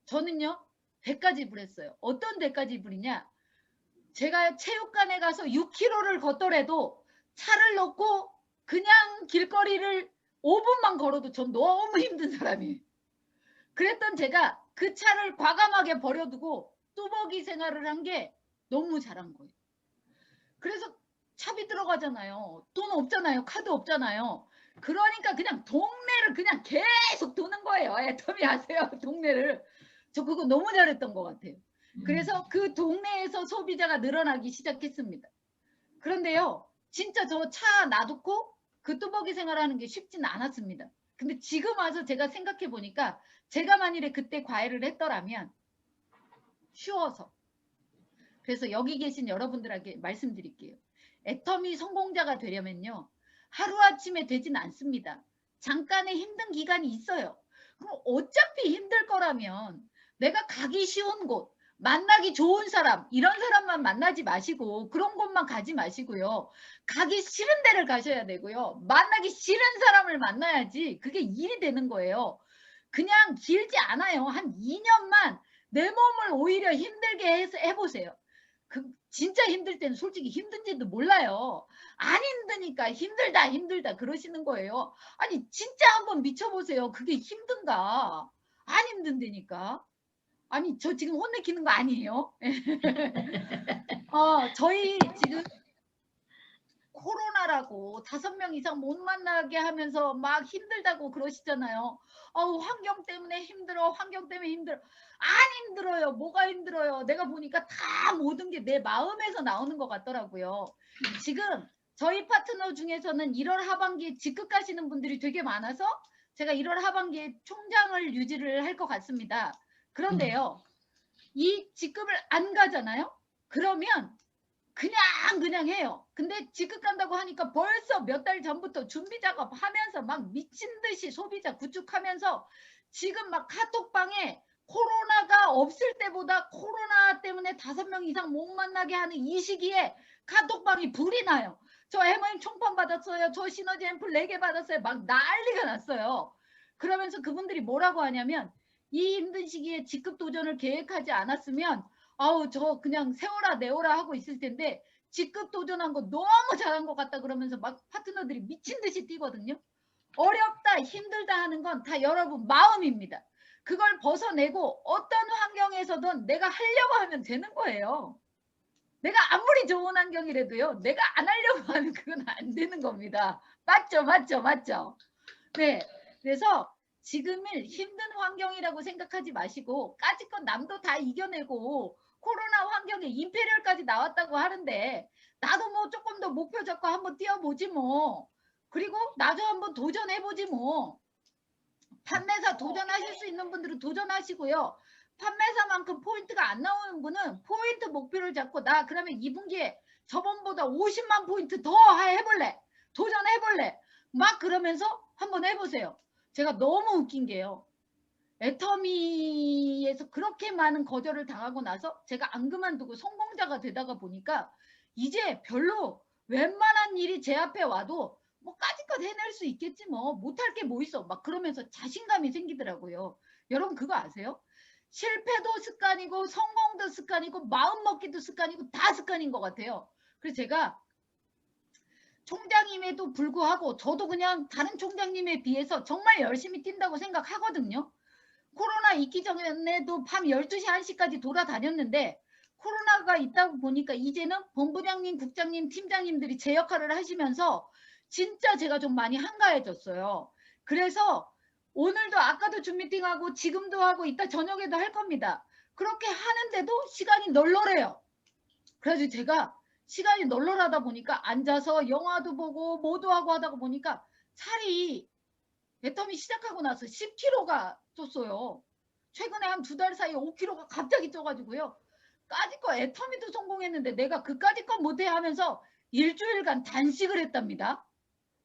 저는요 100가지 불했어요. 어떤 100가지 불이냐, 제가 체육관에 가서 6km를 걷더라도 차를 놓고 그냥 길거리를 5분만 걸어도 전 너무 힘든 사람이에요. 그랬던 제가 그 차를 과감하게 버려두고 뚜벅이 생활을 한 게 너무 잘한 거예요. 그래서 차비 들어가잖아요. 돈 없잖아요. 카드 없잖아요. 그러니까 그냥 동네를 그냥 계속 도는 거예요. 애터미 아세요? 동네를. 저 그거 너무 잘했던 것 같아요. 그래서 그 동네에서 소비자가 늘어나기 시작했습니다. 그런데요, 진짜 저 차 놔두고 그 뚜벅이 생활하는 게 쉽지는 않았습니다. 근데 지금 와서 제가 생각해 보니까 제가 만일에 그때 과외를 했더라면 쉬워서. 그래서 여기 계신 여러분들에게 말씀드릴게요. 애터미 성공자가 되려면요, 하루아침에 되진 않습니다. 잠깐의 힘든 기간이 있어요. 그럼 어차피 힘들 거라면 내가 가기 쉬운 곳, 만나기 좋은 사람, 이런 사람만 만나지 마시고 그런 곳만 가지 마시고요. 가기 싫은 데를 가셔야 되고요. 만나기 싫은 사람을 만나야지 그게 일이 되는 거예요. 그냥 길지 않아요. 한 2년만 내 몸을 오히려 힘들게 해보세요. 진짜 힘들 때는 솔직히 힘든지도 몰라요. 안 힘드니까 힘들다 그러시는 거예요. 아니 진짜 한번 미쳐보세요. 그게 힘든가? 안 힘든다니까. 아니 저 지금 혼내키는 거 아니에요? 저희 지금 코로나라고 5명 이상 못 만나게 하면서 막 힘들다고 그러시잖아요. 환경 때문에 힘들어. 환경 때문에 힘들어. 안 힘들어요. 뭐가 힘들어요. 내가 보니까 다 모든 게 내 마음에서 나오는 것 같더라고요. 지금 저희 파트너 중에서는 1월 하반기에 직급 가시는 분들이 되게 많아서 제가 1월 하반기에 총장을 유지를 할 것 같습니다. 그런데요, 이 직급을 안 가잖아요. 그러면 그냥 해요. 근데 직급 간다고 하니까 벌써 몇 달 전부터 준비 작업하면서 막 미친 듯이 소비자 구축하면서 지금 막 카톡방에 코로나가 없을 때보다 코로나 때문에 5명 이상 못 만나게 하는 이 시기에 카톡방이 불이 나요. 저 해머임 총판 받았어요. 저 시너지 앰플 4개 받았어요. 막 난리가 났어요. 그러면서 그분들이 뭐라고 하냐면 이 힘든 시기에 직급 도전을 계획하지 않았으면 저 그냥 세워라 내워라 하고 있을 텐데 직급 도전한 거 너무 잘한 것 같다 그러면서 막 파트너들이 미친 듯이 뛰거든요. 어렵다 힘들다 하는 건 다 여러분 마음입니다. 그걸 벗어내고 어떤 환경에서든 내가 하려고 하면 되는 거예요. 내가 아무리 좋은 환경이라도요, 내가 안 하려고 하면 그건 안 되는 겁니다. 맞죠? 네, 그래서 지금을 힘든 환경이라고 생각하지 마시고 까짓것 남도 다 이겨내고 코로나 환경에 임페리얼까지 나왔다고 하는데 나도 뭐 조금 더 목표 잡고 한번 뛰어보지 뭐. 그리고 나도 한번 도전해보지 뭐. 판매사 도전하실 수 있는 분들은 도전하시고요. 판매사만큼 포인트가 안 나오는 분은 포인트 목표를 잡고 나 그러면 2분기에 저번보다 50만 포인트 더 해볼래. 도전해볼래. 막 그러면서 한번 해보세요. 제가 너무 웃긴 게요. 애터미에서 그렇게 많은 거절을 당하고 나서 제가 안 그만두고 성공자가 되다가 보니까 이제 별로 웬만한 일이 제 앞에 와도 뭐 까짓것 해낼 수 있겠지 뭐 못할 게 뭐 있어 막 그러면서 자신감이 생기더라고요. 여러분 그거 아세요? 실패도 습관이고 성공도 습관이고 마음먹기도 습관이고 다 습관인 것 같아요. 그래서 제가 총장님에도 불구하고 저도 그냥 다른 총장님에 비해서 정말 열심히 뛴다고 생각하거든요. 코로나 있기 전에도 밤 12시, 1시까지 돌아다녔는데 코로나가 있다고 보니까 이제는 본부장님, 국장님, 팀장님들이 제 역할을 하시면서 진짜 제가 좀 많이 한가해졌어요. 그래서 오늘도 아까도 줌 미팅하고 지금도 하고 이따 저녁에도 할 겁니다. 그렇게 하는데도 시간이 널널해요. 그래서 제가 시간이 널널하다 보니까 앉아서 영화도 보고 뭐도 하고 하다 보니까 살이 애텀이 시작하고 나서 10kg가 쪘어요. 최근에 한 2달 사이에 5kg가 갑자기 쪄가지고요. 까짓 거 애터미도 성공했는데 내가 그까짓 건 못해 하면서 일주일간 단식을 했답니다.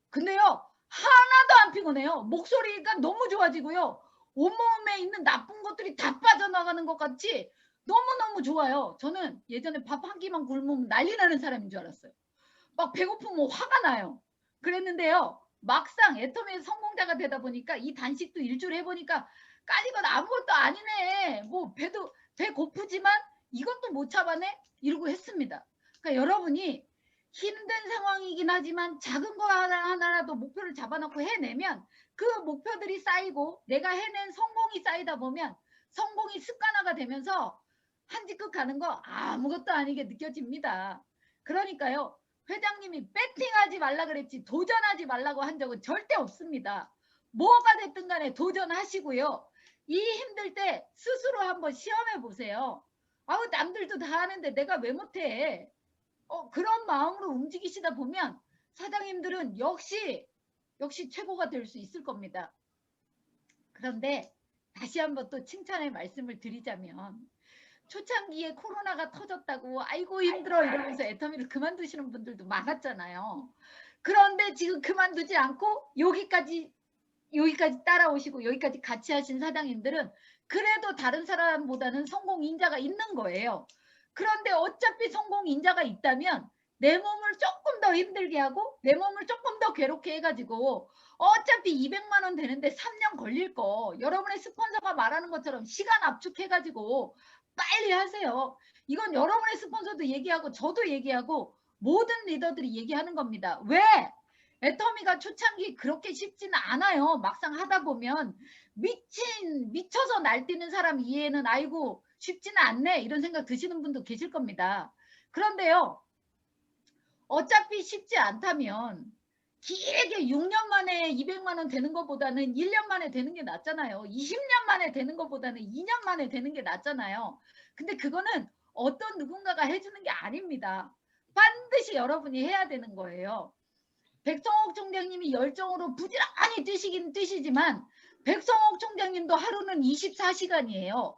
근데요, 하나도 안 피곤해요. 목소리가 너무 좋아지고요. 온몸에 있는 나쁜 것들이 다 빠져나가는 것 같이 너무너무 좋아요. 저는 예전에 밥 한 끼만 굶으면 난리 나는 사람인 줄 알았어요. 막 배고프면 화가 나요. 그랬는데요, 막상 애터미의 성공자가 되다 보니까 이 단식도 일주일 해보니까 까짓 건 아무것도 아니네. 뭐 배 고프지만 이것도 못 참아내? 이러고 했습니다. 그러니까 여러분이 힘든 상황이긴 하지만 작은 거 하나라도 목표를 잡아놓고 해내면 그 목표들이 쌓이고 내가 해낸 성공이 쌓이다 보면 성공이 습관화가 되면서 한지껏 가는 거 아무것도 아니게 느껴집니다. 그러니까요, 회장님이 배팅하지 말라 그랬지 도전하지 말라고 한 적은 절대 없습니다. 뭐가 됐든 간에 도전하시고요. 이 힘들 때 스스로 한번 시험해 보세요. 아우 남들도 다 하는데 내가 왜 못해? 그런 마음으로 움직이시다 보면 사장님들은 역시 최고가 될 수 있을 겁니다. 그런데 다시 한번 또 칭찬의 말씀을 드리자면 초창기에 코로나가 터졌다고 아이고 힘들어 이러면서 애터미를 그만두시는 분들도 많았잖아요. 그런데 지금 그만두지 않고 여기까지 따라오시고 여기까지 같이 하신 사장님들은 그래도 다른 사람보다는 성공 인자가 있는 거예요. 그런데 어차피 성공 인자가 있다면 내 몸을 조금 더 힘들게 하고 내 몸을 조금 더 괴롭게 해가지고 어차피 200만 원 되는데 3년 걸릴 거 여러분의 스폰서가 말하는 것처럼 시간 압축해가지고 빨리 하세요. 이건 여러분의 스폰서도 얘기하고 저도 얘기하고 모든 리더들이 얘기하는 겁니다. 왜? 애터미가 초창기 그렇게 쉽지는 않아요. 막상 하다 보면 미쳐서 날뛰는 사람 이해는 아이고 쉽지는 않네 이런 생각 드시는 분도 계실 겁니다. 그런데요, 어차피 쉽지 않다면 길게 6년 만에 200만 원 되는 것보다는 1년 만에 되는 게 낫잖아요. 20년 만에 되는 것보다는 2년 만에 되는 게 낫잖아요. 근데 그거는 어떤 누군가가 해주는 게 아닙니다. 반드시 여러분이 해야 되는 거예요. 백성옥 총장님이 열정으로 부지런히 뛰시긴 뛰시지만 백성옥 총장님도 하루는 24시간이에요.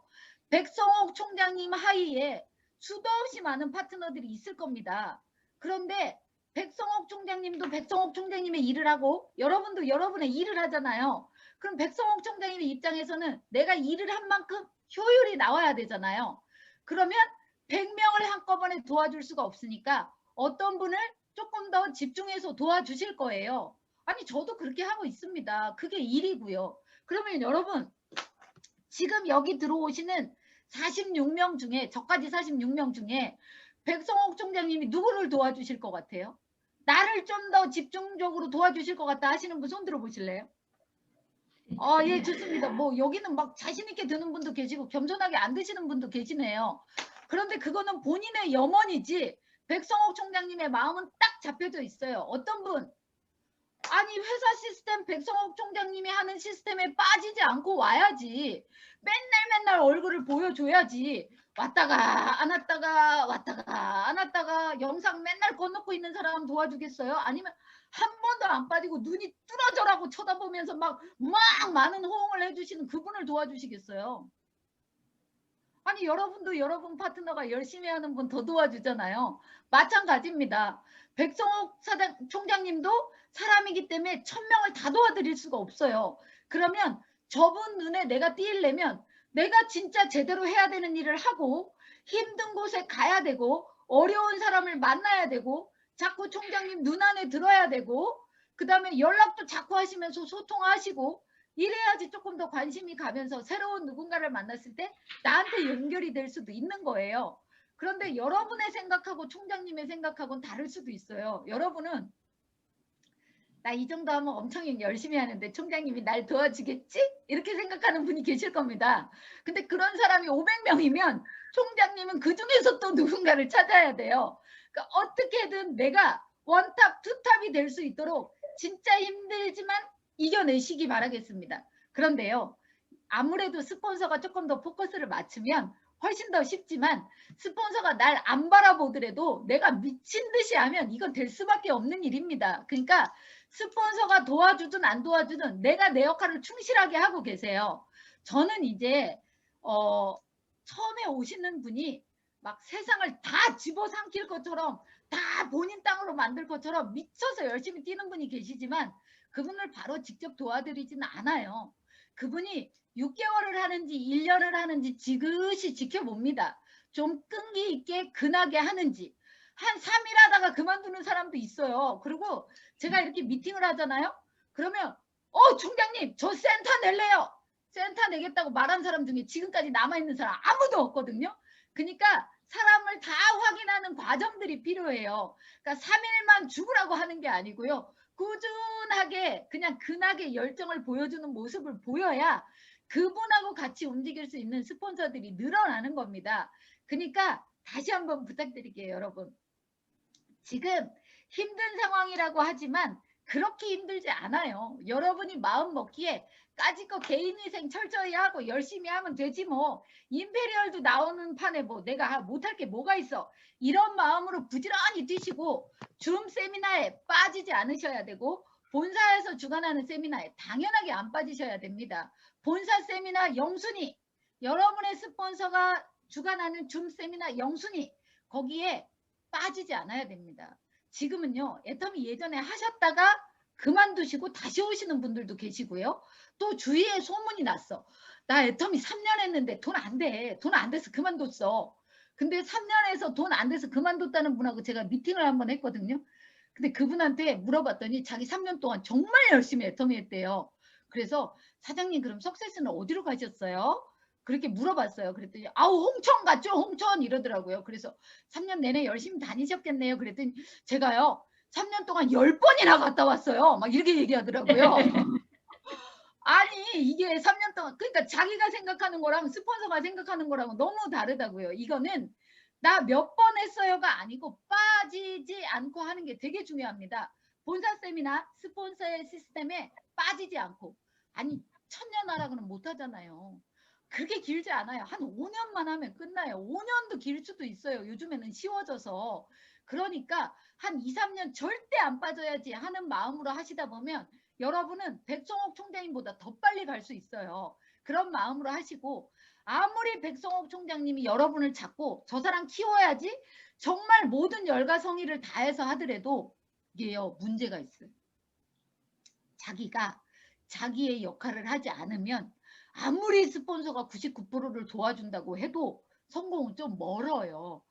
백성옥 총장님 하위에 수도 없이 많은 파트너들이 있을 겁니다. 그런데 백성옥 총장님도 백성옥 총장님의 일을 하고 여러분도 여러분의 일을 하잖아요. 그럼 백성옥 총장님의 입장에서는 내가 일을 한 만큼 효율이 나와야 되잖아요. 그러면 100명을 한꺼번에 도와줄 수가 없으니까 어떤 분을 조금 더 집중해서 도와주실 거예요. 아니 저도 그렇게 하고 있습니다. 그게 일이고요. 그러면 여러분 지금 여기 들어오시는 46명 중에 저까지 46명 중에 백성옥 총장님이 누구를 도와주실 것 같아요? 나를 좀 더 집중적으로 도와주실 것 같다 하시는 분 손 들어보실래요? 예, 좋습니다. 뭐 여기는 막 자신 있게 드는 분도 계시고 겸손하게 안 드시는 분도 계시네요. 그런데 그거는 본인의 염원이지 백성옥 총장님의 마음은 딱 잡혀져 있어요. 어떤 분? 아니 회사 시스템 백성옥 총장님이 하는 시스템에 빠지지 않고 와야지. 맨날 얼굴을 보여줘야지. 왔다가 안 왔다가 왔다가 안 왔다가 영상 맨날 꺼놓고 있는 사람 도와주겠어요? 아니면 한 번도 안 빠지고 눈이 뚫어져라고 쳐다보면서 막 많은 호응을 해주시는 그분을 도와주시겠어요? 아니 여러분도 여러분 파트너가 열심히 하는 분 더 도와주잖아요. 마찬가지입니다. 백성옥 총장님도 사람이기 때문에 1000명을 다 도와드릴 수가 없어요. 그러면 저분 눈에 내가 띄려면 내가 진짜 제대로 해야 되는 일을 하고 힘든 곳에 가야 되고 어려운 사람을 만나야 되고 자꾸 총장님 눈 안에 들어야 되고 그 다음에 연락도 자꾸 하시면서 소통하시고 이래야지 조금 더 관심이 가면서 새로운 누군가를 만났을 때 나한테 연결이 될 수도 있는 거예요. 그런데 여러분의 생각하고 총장님의 생각하고는 다를 수도 있어요. 여러분은 나 이 정도 하면 엄청 열심히 하는데 총장님이 날 도와주겠지? 이렇게 생각하는 분이 계실 겁니다. 근데 그런 사람이 500명이면 총장님은 그 중에서 또 누군가를 찾아야 돼요. 그러니까 어떻게든 내가 원탑, 투탑이 될 수 있도록 진짜 힘들지만 이겨내시기 바라겠습니다. 그런데요, 아무래도 스폰서가 조금 더 포커스를 맞추면 훨씬 더 쉽지만 스폰서가 날 안 바라보더라도 내가 미친 듯이 하면 이건 될 수밖에 없는 일입니다. 그러니까 스폰서가 도와주든 안 도와주든 내가 내 역할을 충실하게 하고 계세요. 저는 이제 처음에 오시는 분이 막 세상을 다 집어삼킬 것처럼 다 본인 땅으로 만들 것처럼 미쳐서 열심히 뛰는 분이 계시지만 그분을 바로 직접 도와드리지는 않아요. 그분이 6개월을 하는지 1년을 하는지 지그시 지켜봅니다. 좀 끈기 있게 근하게 하는지. 한 3일 하다가 그만두는 사람도 있어요. 그리고 제가 이렇게 미팅을 하잖아요. 그러면 총장님 저 센터 낼래요. 센터 내겠다고 말한 사람 중에 지금까지 남아있는 사람 아무도 없거든요. 그러니까 사람을 다 확인하는 과정들이 필요해요. 그러니까 3일만 죽으라고 하는 게 아니고요. 꾸준하게 그냥 근하게 열정을 보여주는 모습을 보여야 그분하고 같이 움직일 수 있는 스폰서들이 늘어나는 겁니다. 그러니까 다시 한번 부탁드릴게요, 여러분. 지금 힘든 상황이라고 하지만 그렇게 힘들지 않아요. 여러분이 마음 먹기에 까짓거 개인위생 철저히 하고 열심히 하면 되지 뭐. 임페리얼도 나오는 판에 뭐 내가 못할 게 뭐가 있어. 이런 마음으로 부지런히 뛰시고 줌 세미나에 빠지지 않으셔야 되고 본사에서 주관하는 세미나에 당연하게 안 빠지셔야 됩니다. 본사 세미나 영순위, 여러분의 스폰서가 주관하는 줌 세미나 영순위, 거기에 빠지지 않아야 됩니다. 지금은요, 애터미 예전에 하셨다가 그만두시고 다시 오시는 분들도 계시고요. 또 주위에 소문이 났어. 나 애터미 3년 했는데 돈 안 돼. 돈 안 돼서 그만뒀어. 근데 3년에서 돈 안 돼서 그만뒀다는 분하고 제가 미팅을 한번 했거든요. 근데 그분한테 물어봤더니 자기 3년 동안 정말 열심히 애터미 했대요. 그래서 사장님 그럼 석세스는 어디로 가셨어요? 그렇게 물어봤어요. 그랬더니 아우 홍천 갔죠. 홍천 이러더라고요. 그래서 3년 내내 열심히 다니셨겠네요. 그랬더니 제가요 3년 동안 10번이나 갔다 왔어요. 막 이렇게 얘기하더라고요. 아니 이게 3년 동안 그러니까 자기가 생각하는 거랑 스폰서가 생각하는 거랑 너무 다르다고요. 이거는 나 몇 번 했어요가 아니고 빠지지 않고 하는 게 되게 중요합니다. 본사 세미나 스폰서의 시스템에 빠지지 않고 아니 1000년 하라고는 못하잖아요. 그렇게 길지 않아요. 한 5년만 하면 끝나요. 5년도 길 수도 있어요. 요즘에는 쉬워져서. 그러니까 한 2, 3년 절대 안 빠져야지 하는 마음으로 하시다 보면 여러분은 백성옥 총장님보다 더 빨리 갈 수 있어요. 그런 마음으로 하시고 아무리 백성옥 총장님이 여러분을 찾고 저 사람 키워야지 정말 모든 열과 성의를 다해서 하더라도 이게요 문제가 있어요. 자기가 자기의 역할을 하지 않으면 아무리 스폰서가 99%를 도와준다고 해도 성공은 좀 멀어요.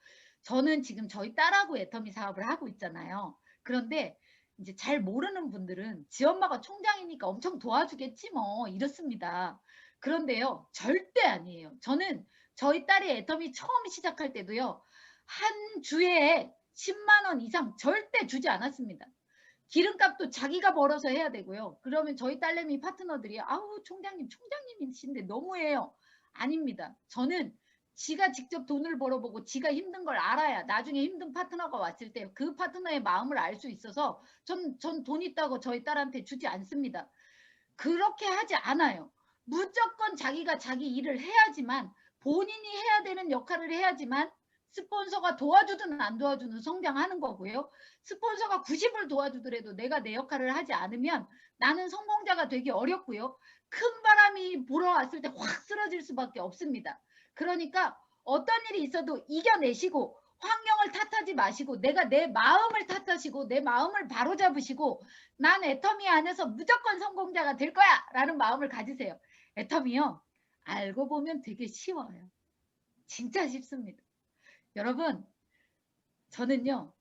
저는 지금 저희 딸하고 애터미 사업을 하고 있잖아요. 그런데 이제 잘 모르는 분들은 지 엄마가 총장이니까 엄청 도와주겠지 뭐 이렇습니다. 그런데요 절대 아니에요. 저는 저희 딸이 애터미 처음 시작할 때도요 한 주에 10만 원 이상 절대 주지 않았습니다. 기름값도 자기가 벌어서 해야 되고요. 그러면 저희 딸내미 파트너들이 아우 총장님이신데 너무해요. 아닙니다. 저는 지가 직접 돈을 벌어보고 지가 힘든 걸 알아야 나중에 힘든 파트너가 왔을 때 그 파트너의 마음을 알 수 있어서 전 돈 있다고 저희 딸한테 주지 않습니다. 그렇게 하지 않아요. 무조건 자기가 자기 일을 해야지만 본인이 해야 되는 역할을 해야지만 스폰서가 도와주든 안 도와주든 성장하는 거고요. 스폰서가 90을 도와주더라도 내가 내 역할을 하지 않으면 나는 성공자가 되기 어렵고요. 큰 바람이 불어왔을 때 확 쓰러질 수밖에 없습니다. 그러니까 어떤 일이 있어도 이겨내시고 환경을 탓하지 마시고 내가 내 마음을 탓하시고 내 마음을 바로잡으시고 난 애터미 안에서 무조건 성공자가 될 거야 라는 마음을 가지세요. 애터미요 알고 보면 되게 쉬워요. 진짜 쉽습니다. 여러분 저는요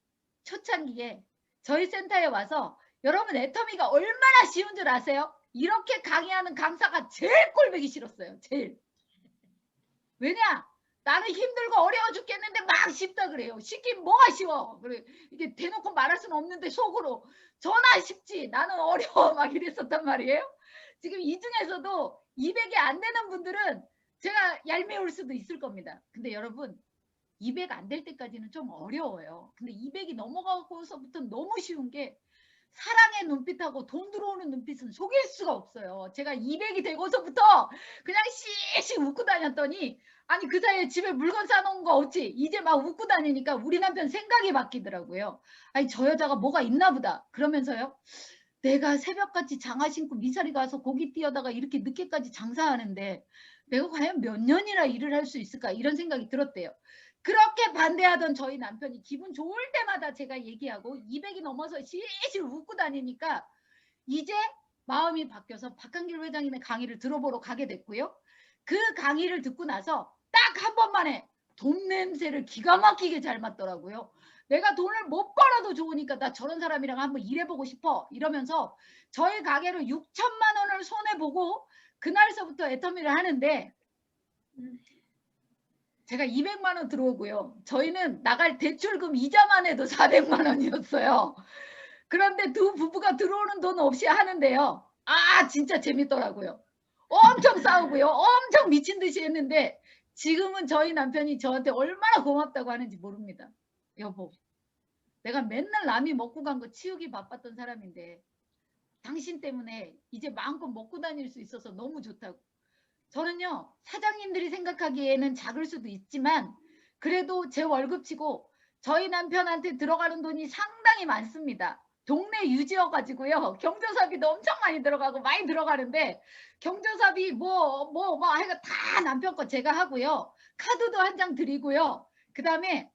초창기에 저희 센터에 와서 여러분 애터미가 얼마나 쉬운 줄 아세요? 이렇게 강의하는 강사가 제일 꼴보기 싫었어요. 제일. 왜냐? 나는 힘들고 어려워 죽겠는데 막 쉽다 그래요. 쉽긴 뭐가 쉬워. 그래 이게 대놓고 말할 수는 없는데 속으로 전화 쉽지 나는 어려워 막 이랬었단 말이에요. 지금 이 중에서도 200이 안 되는 분들은 제가 얄미울 수도 있을 겁니다. 근데 여러분 200 안 될 때까지는 좀 어려워요. 근데 200이 넘어가고서부터 너무 쉬운 게 사랑의 눈빛하고 돈 들어오는 눈빛은 속일 수가 없어요. 제가 200이 되고서부터 그냥 씩씩 웃고 다녔더니 아니 그 사이에 집에 물건 싸놓은 거 없지? 이제 막 웃고 다니니까 우리 남편 생각이 바뀌더라고요. 아니 저 여자가 뭐가 있나 보다. 그러면서요. 내가 새벽같이 장화 신고 미사리 가서 고기 띄어다가 이렇게 늦게까지 장사하는데 내가 과연 몇 년이나 일을 할 수 있을까 이런 생각이 들었대요. 그렇게 반대하던 저희 남편이 기분 좋을 때마다 제가 얘기하고 200이 넘어서 실실 웃고 다니니까 이제 마음이 바뀌어서 박한길 회장님의 강의를 들어보러 가게 됐고요. 그 강의를 듣고 나서 딱 한 번만에 돈 냄새를 기가 막히게 잘 맡더라고요. 내가 돈을 못 벌어도 좋으니까 나 저런 사람이랑 한번 일해보고 싶어 이러면서 저희 가게로 6천만 원을 손해보고 그날서부터 애터미를 하는데 제가 200만 원 들어오고요. 저희는 나갈 대출금 이자만 해도 400만 원이었어요. 그런데 두 부부가 들어오는 돈 없이 하는데요. 아 진짜 재밌더라고요. 엄청 싸우고요. 엄청 미친 듯이 했는데 지금은 저희 남편이 저한테 얼마나 고맙다고 하는지 모릅니다. 여보 내가 맨날 남이 먹고 간 거 치우기 바빴던 사람인데 당신 때문에 이제 마음껏 먹고 다닐 수 있어서 너무 좋다고. 저는요 사장님들이 생각하기에는 작을 수도 있지만 그래도 제 월급치고 저희 남편한테 들어가는 돈이 상당히 많습니다. 동네 유지여가지고요 경조사비도 엄청 많이 들어가고 많이 들어가는데 경조사비 뭐 하여간 다 남편 거 제가 하고요. 카드도 한 장 드리고요. 그 다음에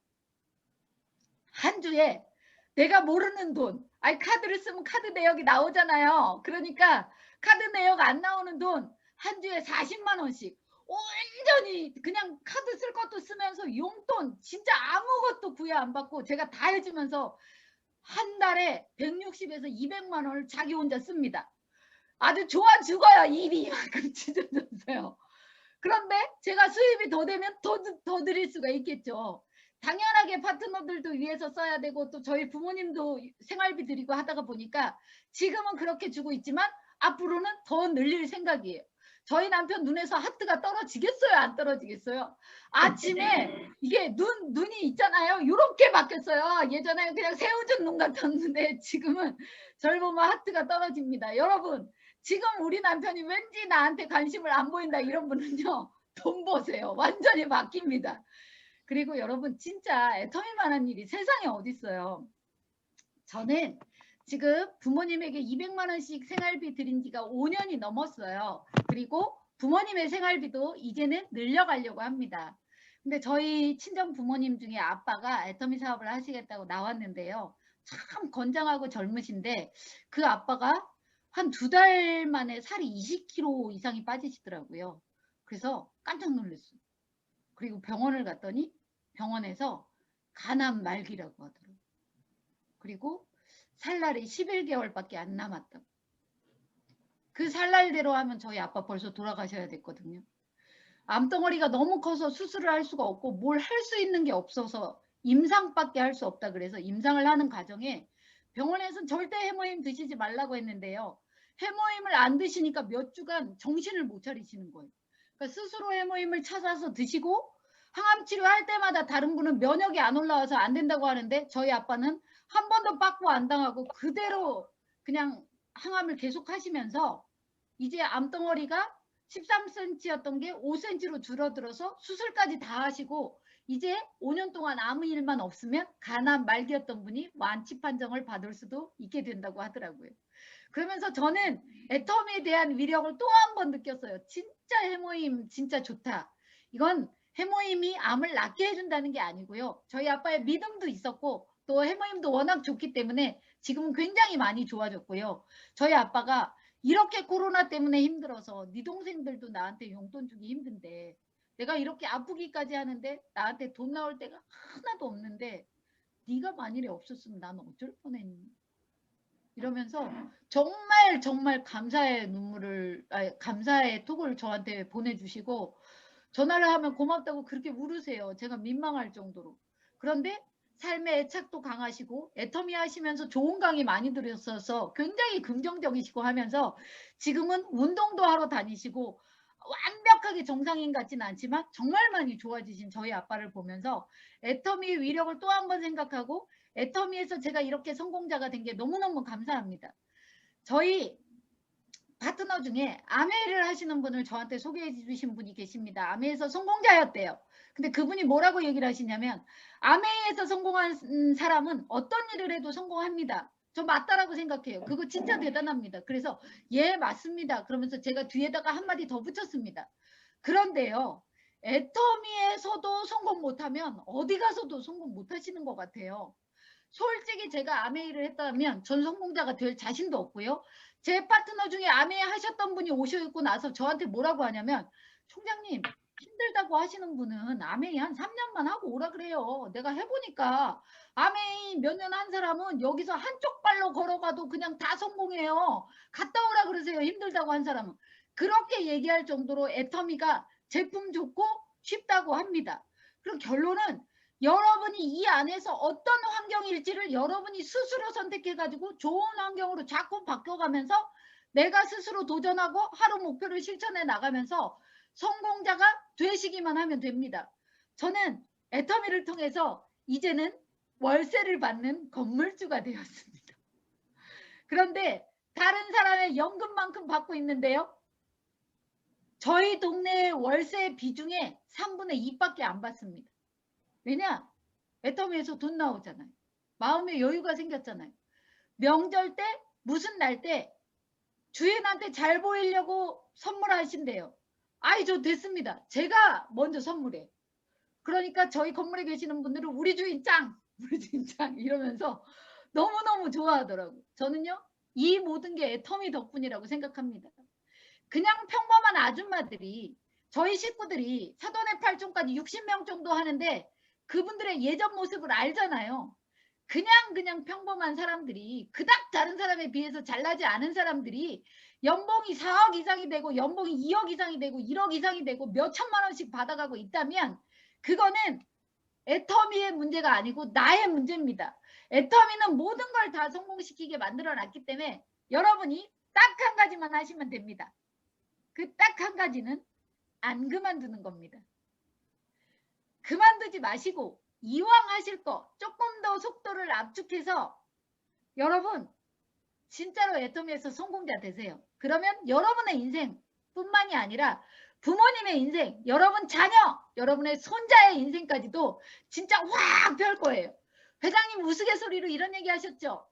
한 주에 내가 모르는 돈 아니 카드를 쓰면 카드 내역이 나오잖아요. 그러니까 카드 내역 안 나오는 돈 한 주에 40만 원씩 온전히 그냥 카드 쓸 것도 쓰면서 용돈 진짜 아무것도 구애 안 받고 제가 다 해주면서 한 달에 160에서 200만 원을 자기 혼자 씁니다. 아주 좋아 죽어요. 일이 이만큼 찢어졌어요. 그런데 제가 수입이 더 되면 더 드릴 수가 있겠죠. 당연하게 파트너들도 위해서 써야 되고 또 저희 부모님도 생활비 드리고 하다가 보니까 지금은 그렇게 주고 있지만 앞으로는 더 늘릴 생각이에요. 저희 남편 눈에서 하트가 떨어지겠어요? 안 떨어지겠어요? 아침에 이게 눈이 있잖아요. 이렇게 바뀌었어요. 예전에는 그냥 새우젓 눈 같았는데 지금은 저를 보면 하트가 떨어집니다. 여러분 지금 우리 남편이 왠지 나한테 관심을 안 보인다 이런 분은요. 돈 버세요. 완전히 바뀝니다. 그리고 여러분 진짜 애터미만한 일이 세상에 어딨어요. 저는 지금 부모님에게 200만 원씩 생활비 드린 지가 5년이 넘었어요. 그리고 부모님의 생활비도 이제는 늘려가려고 합니다. 근데 저희 친정 부모님 중에 아빠가 애터미 사업을 하시겠다고 나왔는데요. 참 건장하고 젊으신데 그 아빠가 한 2달 만에 살이 20kg 이상이 빠지시더라고요. 그래서 깜짝 놀랐어요. 그리고 병원을 갔더니 병원에서 간암 말기라고 하더라고요. 그리고 살날이 11개월밖에 안 남았다고. 그 살날대로 하면 저희 아빠 벌써 돌아가셔야 됐거든요. 암덩어리가 너무 커서 수술을 할 수가 없고 뭘 할 수 있는 게 없어서 임상밖에 할 수 없다 그래서 임상을 하는 과정에 병원에서는 절대 해모임 드시지 말라고 했는데요. 해모임을 안 드시니까 몇 주간 정신을 못 차리시는 거예요. 그러니까 스스로 해모임을 찾아서 드시고 항암 치료할 때마다 다른 분은 면역이 안 올라와서 안 된다고 하는데 저희 아빠는 한 번도 빠꾸 안 당하고 그대로 그냥 항암을 계속 하시면서 이제 암덩어리가 13cm였던 게 5cm로 줄어들어서 수술까지 다 하시고 이제 5년 동안 아무 일만 없으면 간암 말기였던 분이 완치 판정을 받을 수도 있게 된다고 하더라고요. 그러면서 저는 애터미에 대한 위력을 또 한 번 느꼈어요. 진짜 해모임 진짜 좋다. 이건 해모임이 암을 낫게 해준다는 게 아니고요. 저희 아빠의 믿음도 있었고 또 해모임도 워낙 좋기 때문에 지금은 굉장히 많이 좋아졌고요. 저희 아빠가 이렇게 코로나 때문에 힘들어서 네 동생들도 나한테 용돈 주기 힘든데 내가 이렇게 아프기까지 하는데 나한테 돈 나올 때가 하나도 없는데 네가 만일에 없었으면 나는 어쩔 뻔했니? 이러면서 정말 감사의 눈물을 감사의 톡을 저한테 보내주시고 전화를 하면 고맙다고 그렇게 울으세요. 제가 민망할 정도로. 그런데 삶의 애착도 강하시고 애터미 하시면서 좋은 강의 많이 들으셔서 굉장히 긍정적이시고 하면서 지금은 운동도 하러 다니시고 완벽하게 정상인 같지는 않지만 정말 많이 좋아지신 저희 아빠를 보면서 애터미의 위력을 또 한 번 생각하고 애터미에서 제가 이렇게 성공자가 된 게 너무너무 감사합니다. 저희 파트너 중에 아메이를 하시는 분을 저한테 소개해 주신 분이 계십니다. 아메이에서 성공자였대요. 근데 그분이 뭐라고 얘기를 하시냐면 아메이에서 성공한 사람은 어떤 일을 해도 성공합니다. 저 맞다라고 생각해요. 그거 진짜 대단합니다. 그래서 예 맞습니다. 그러면서 제가 뒤에다가 한마디 더 붙였습니다. 그런데요. 애터미에서도 성공 못하면 어디 가서도 성공 못하시는 것 같아요. 솔직히 제가 아메이를 했다면 전 성공자가 될 자신도 없고요. 제 파트너 중에 아메이 하셨던 분이 오셔있고 나서 저한테 뭐라고 하냐면 총장님 힘들다고 하시는 분은 아메이 한 3년만 하고 오라 그래요. 내가 해보니까 아메이 몇 년 한 사람은 여기서 한쪽 발로 걸어가도 그냥 다 성공해요. 갔다 오라 그러세요. 힘들다고 한 사람은. 그렇게 얘기할 정도로 애터미가 제품 좋고 쉽다고 합니다. 그럼 결론은 여러분이 이 안에서 어떤 환경일지를 여러분이 스스로 선택해가지고 좋은 환경으로 자꾸 바뀌어가면서 내가 스스로 도전하고 하루 목표를 실천해 나가면서 성공자가 되시기만 하면 됩니다. 저는 애터미를 통해서 이제는 월세를 받는 건물주가 되었습니다. 그런데 다른 사람의 연금만큼 받고 있는데요. 저희 동네의 월세 비중의 3분의 2밖에 안 받습니다. 왜냐? 애터미에서 돈 나오잖아요. 마음의 여유가 생겼잖아요. 명절 때 무슨 날 때 주인한테 잘 보이려고 선물하신대요. 아이 저 됐습니다. 제가 먼저 선물해. 그러니까 저희 건물에 계시는 분들은 우리 주인 짱! 우리 주인 짱! 이러면서 너무너무 좋아하더라고요. 저는요. 이 모든 게 애터미 덕분이라고 생각합니다. 그냥 평범한 아줌마들이 저희 식구들이 사돈의 팔촌까지 60명 정도 하는데 그분들의 예전 모습을 알잖아요. 그냥 평범한 사람들이 그닥 다른 사람에 비해서 잘나지 않은 사람들이 연봉이 4억 이상이 되고 연봉이 2억 이상이 되고 1억 이상이 되고 몇 천만 원씩 받아가고 있다면 그거는 애터미의 문제가 아니고 나의 문제입니다. 애터미는 모든 걸 다 성공시키게 만들어놨기 때문에 여러분이 딱 한 가지만 하시면 됩니다. 그 딱 한 가지는 안 그만두는 겁니다. 그만두지 마시고 이왕 하실 거 조금 더 속도를 압축해서 여러분 진짜로 애터미에서 성공자 되세요. 그러면 여러분의 인생뿐만이 아니라 부모님의 인생, 여러분 자녀, 여러분의 손자의 인생까지도 진짜 확 펼 거예요. 회장님 우스갯소리로 이런 얘기 하셨죠.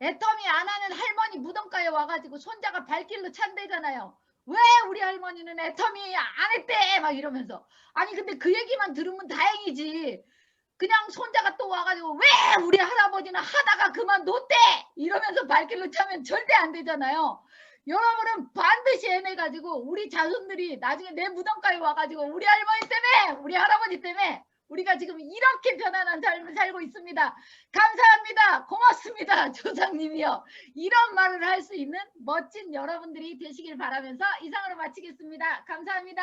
애터미 안 하는 할머니 무덤가에 와가지고 손자가 발길로 찬대잖아요. 왜 우리 할머니는 애터미 안 했대? 막 이러면서. 아니 근데 그 얘기만 들으면 다행이지. 그냥 손자가 또 와가지고 왜 우리 할아버지는 하다가 그만뒀대? 이러면서 발길로 차면 절대 안 되잖아요. 여러분은 반드시 해내가지고 우리 자손들이 나중에 내 무덤가에 와가지고 우리 할머니 때문에 우리 할아버지 때문에 우리가 지금 이렇게 편안한 삶을 살고 있습니다. 감사합니다. 고맙습니다. 조상님이요. 이런 말을 할 수 있는 멋진 여러분들이 되시길 바라면서 이상으로 마치겠습니다. 감사합니다.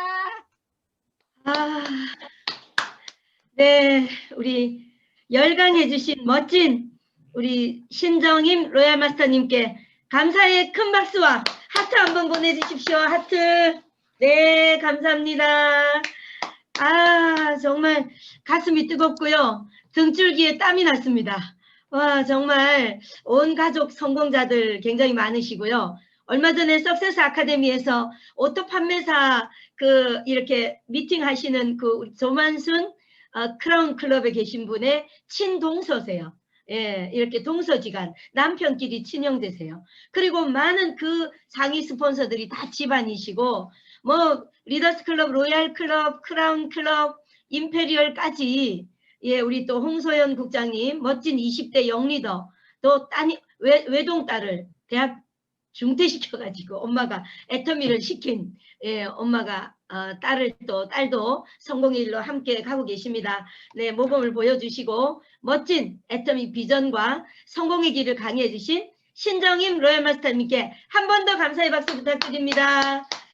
네, 우리 열강해 주신 멋진 우리 신정임 로얄 마스터님께 감사의 큰 박수와 하트 한번 보내주십시오. 하트. 네, 감사합니다. 정말 가슴이 뜨겁고요. 등줄기에 땀이 났습니다. 와, 정말 온 가족 성공자들 굉장히 많으시고요. 얼마 전에 석세스 아카데미에서 오토 판매사 이렇게 미팅 하시는 우리 조만순 크라운 클럽에 계신 분의 친동서세요. 예, 이렇게 동서지간 남편끼리 친형제세요. 그리고 많은 그 상위 스폰서들이 다 집안이시고 뭐 리더스 클럽, 로얄 클럽, 크라운 클럽, 임페리얼까지 예, 우리 또 홍소연 국장님 멋진 20대 영리더 또 외동딸을 대학 중퇴시켜가지고 엄마가 애터미를 시킨 예, 엄마가 딸도 성공의 일로 함께 가고 계십니다. 네, 모범을 보여주시고 멋진 애터미 비전과 성공의 길을 강의해 주신 신정임 로얄 마스터님께 한 번 더 감사의 박수 부탁드립니다.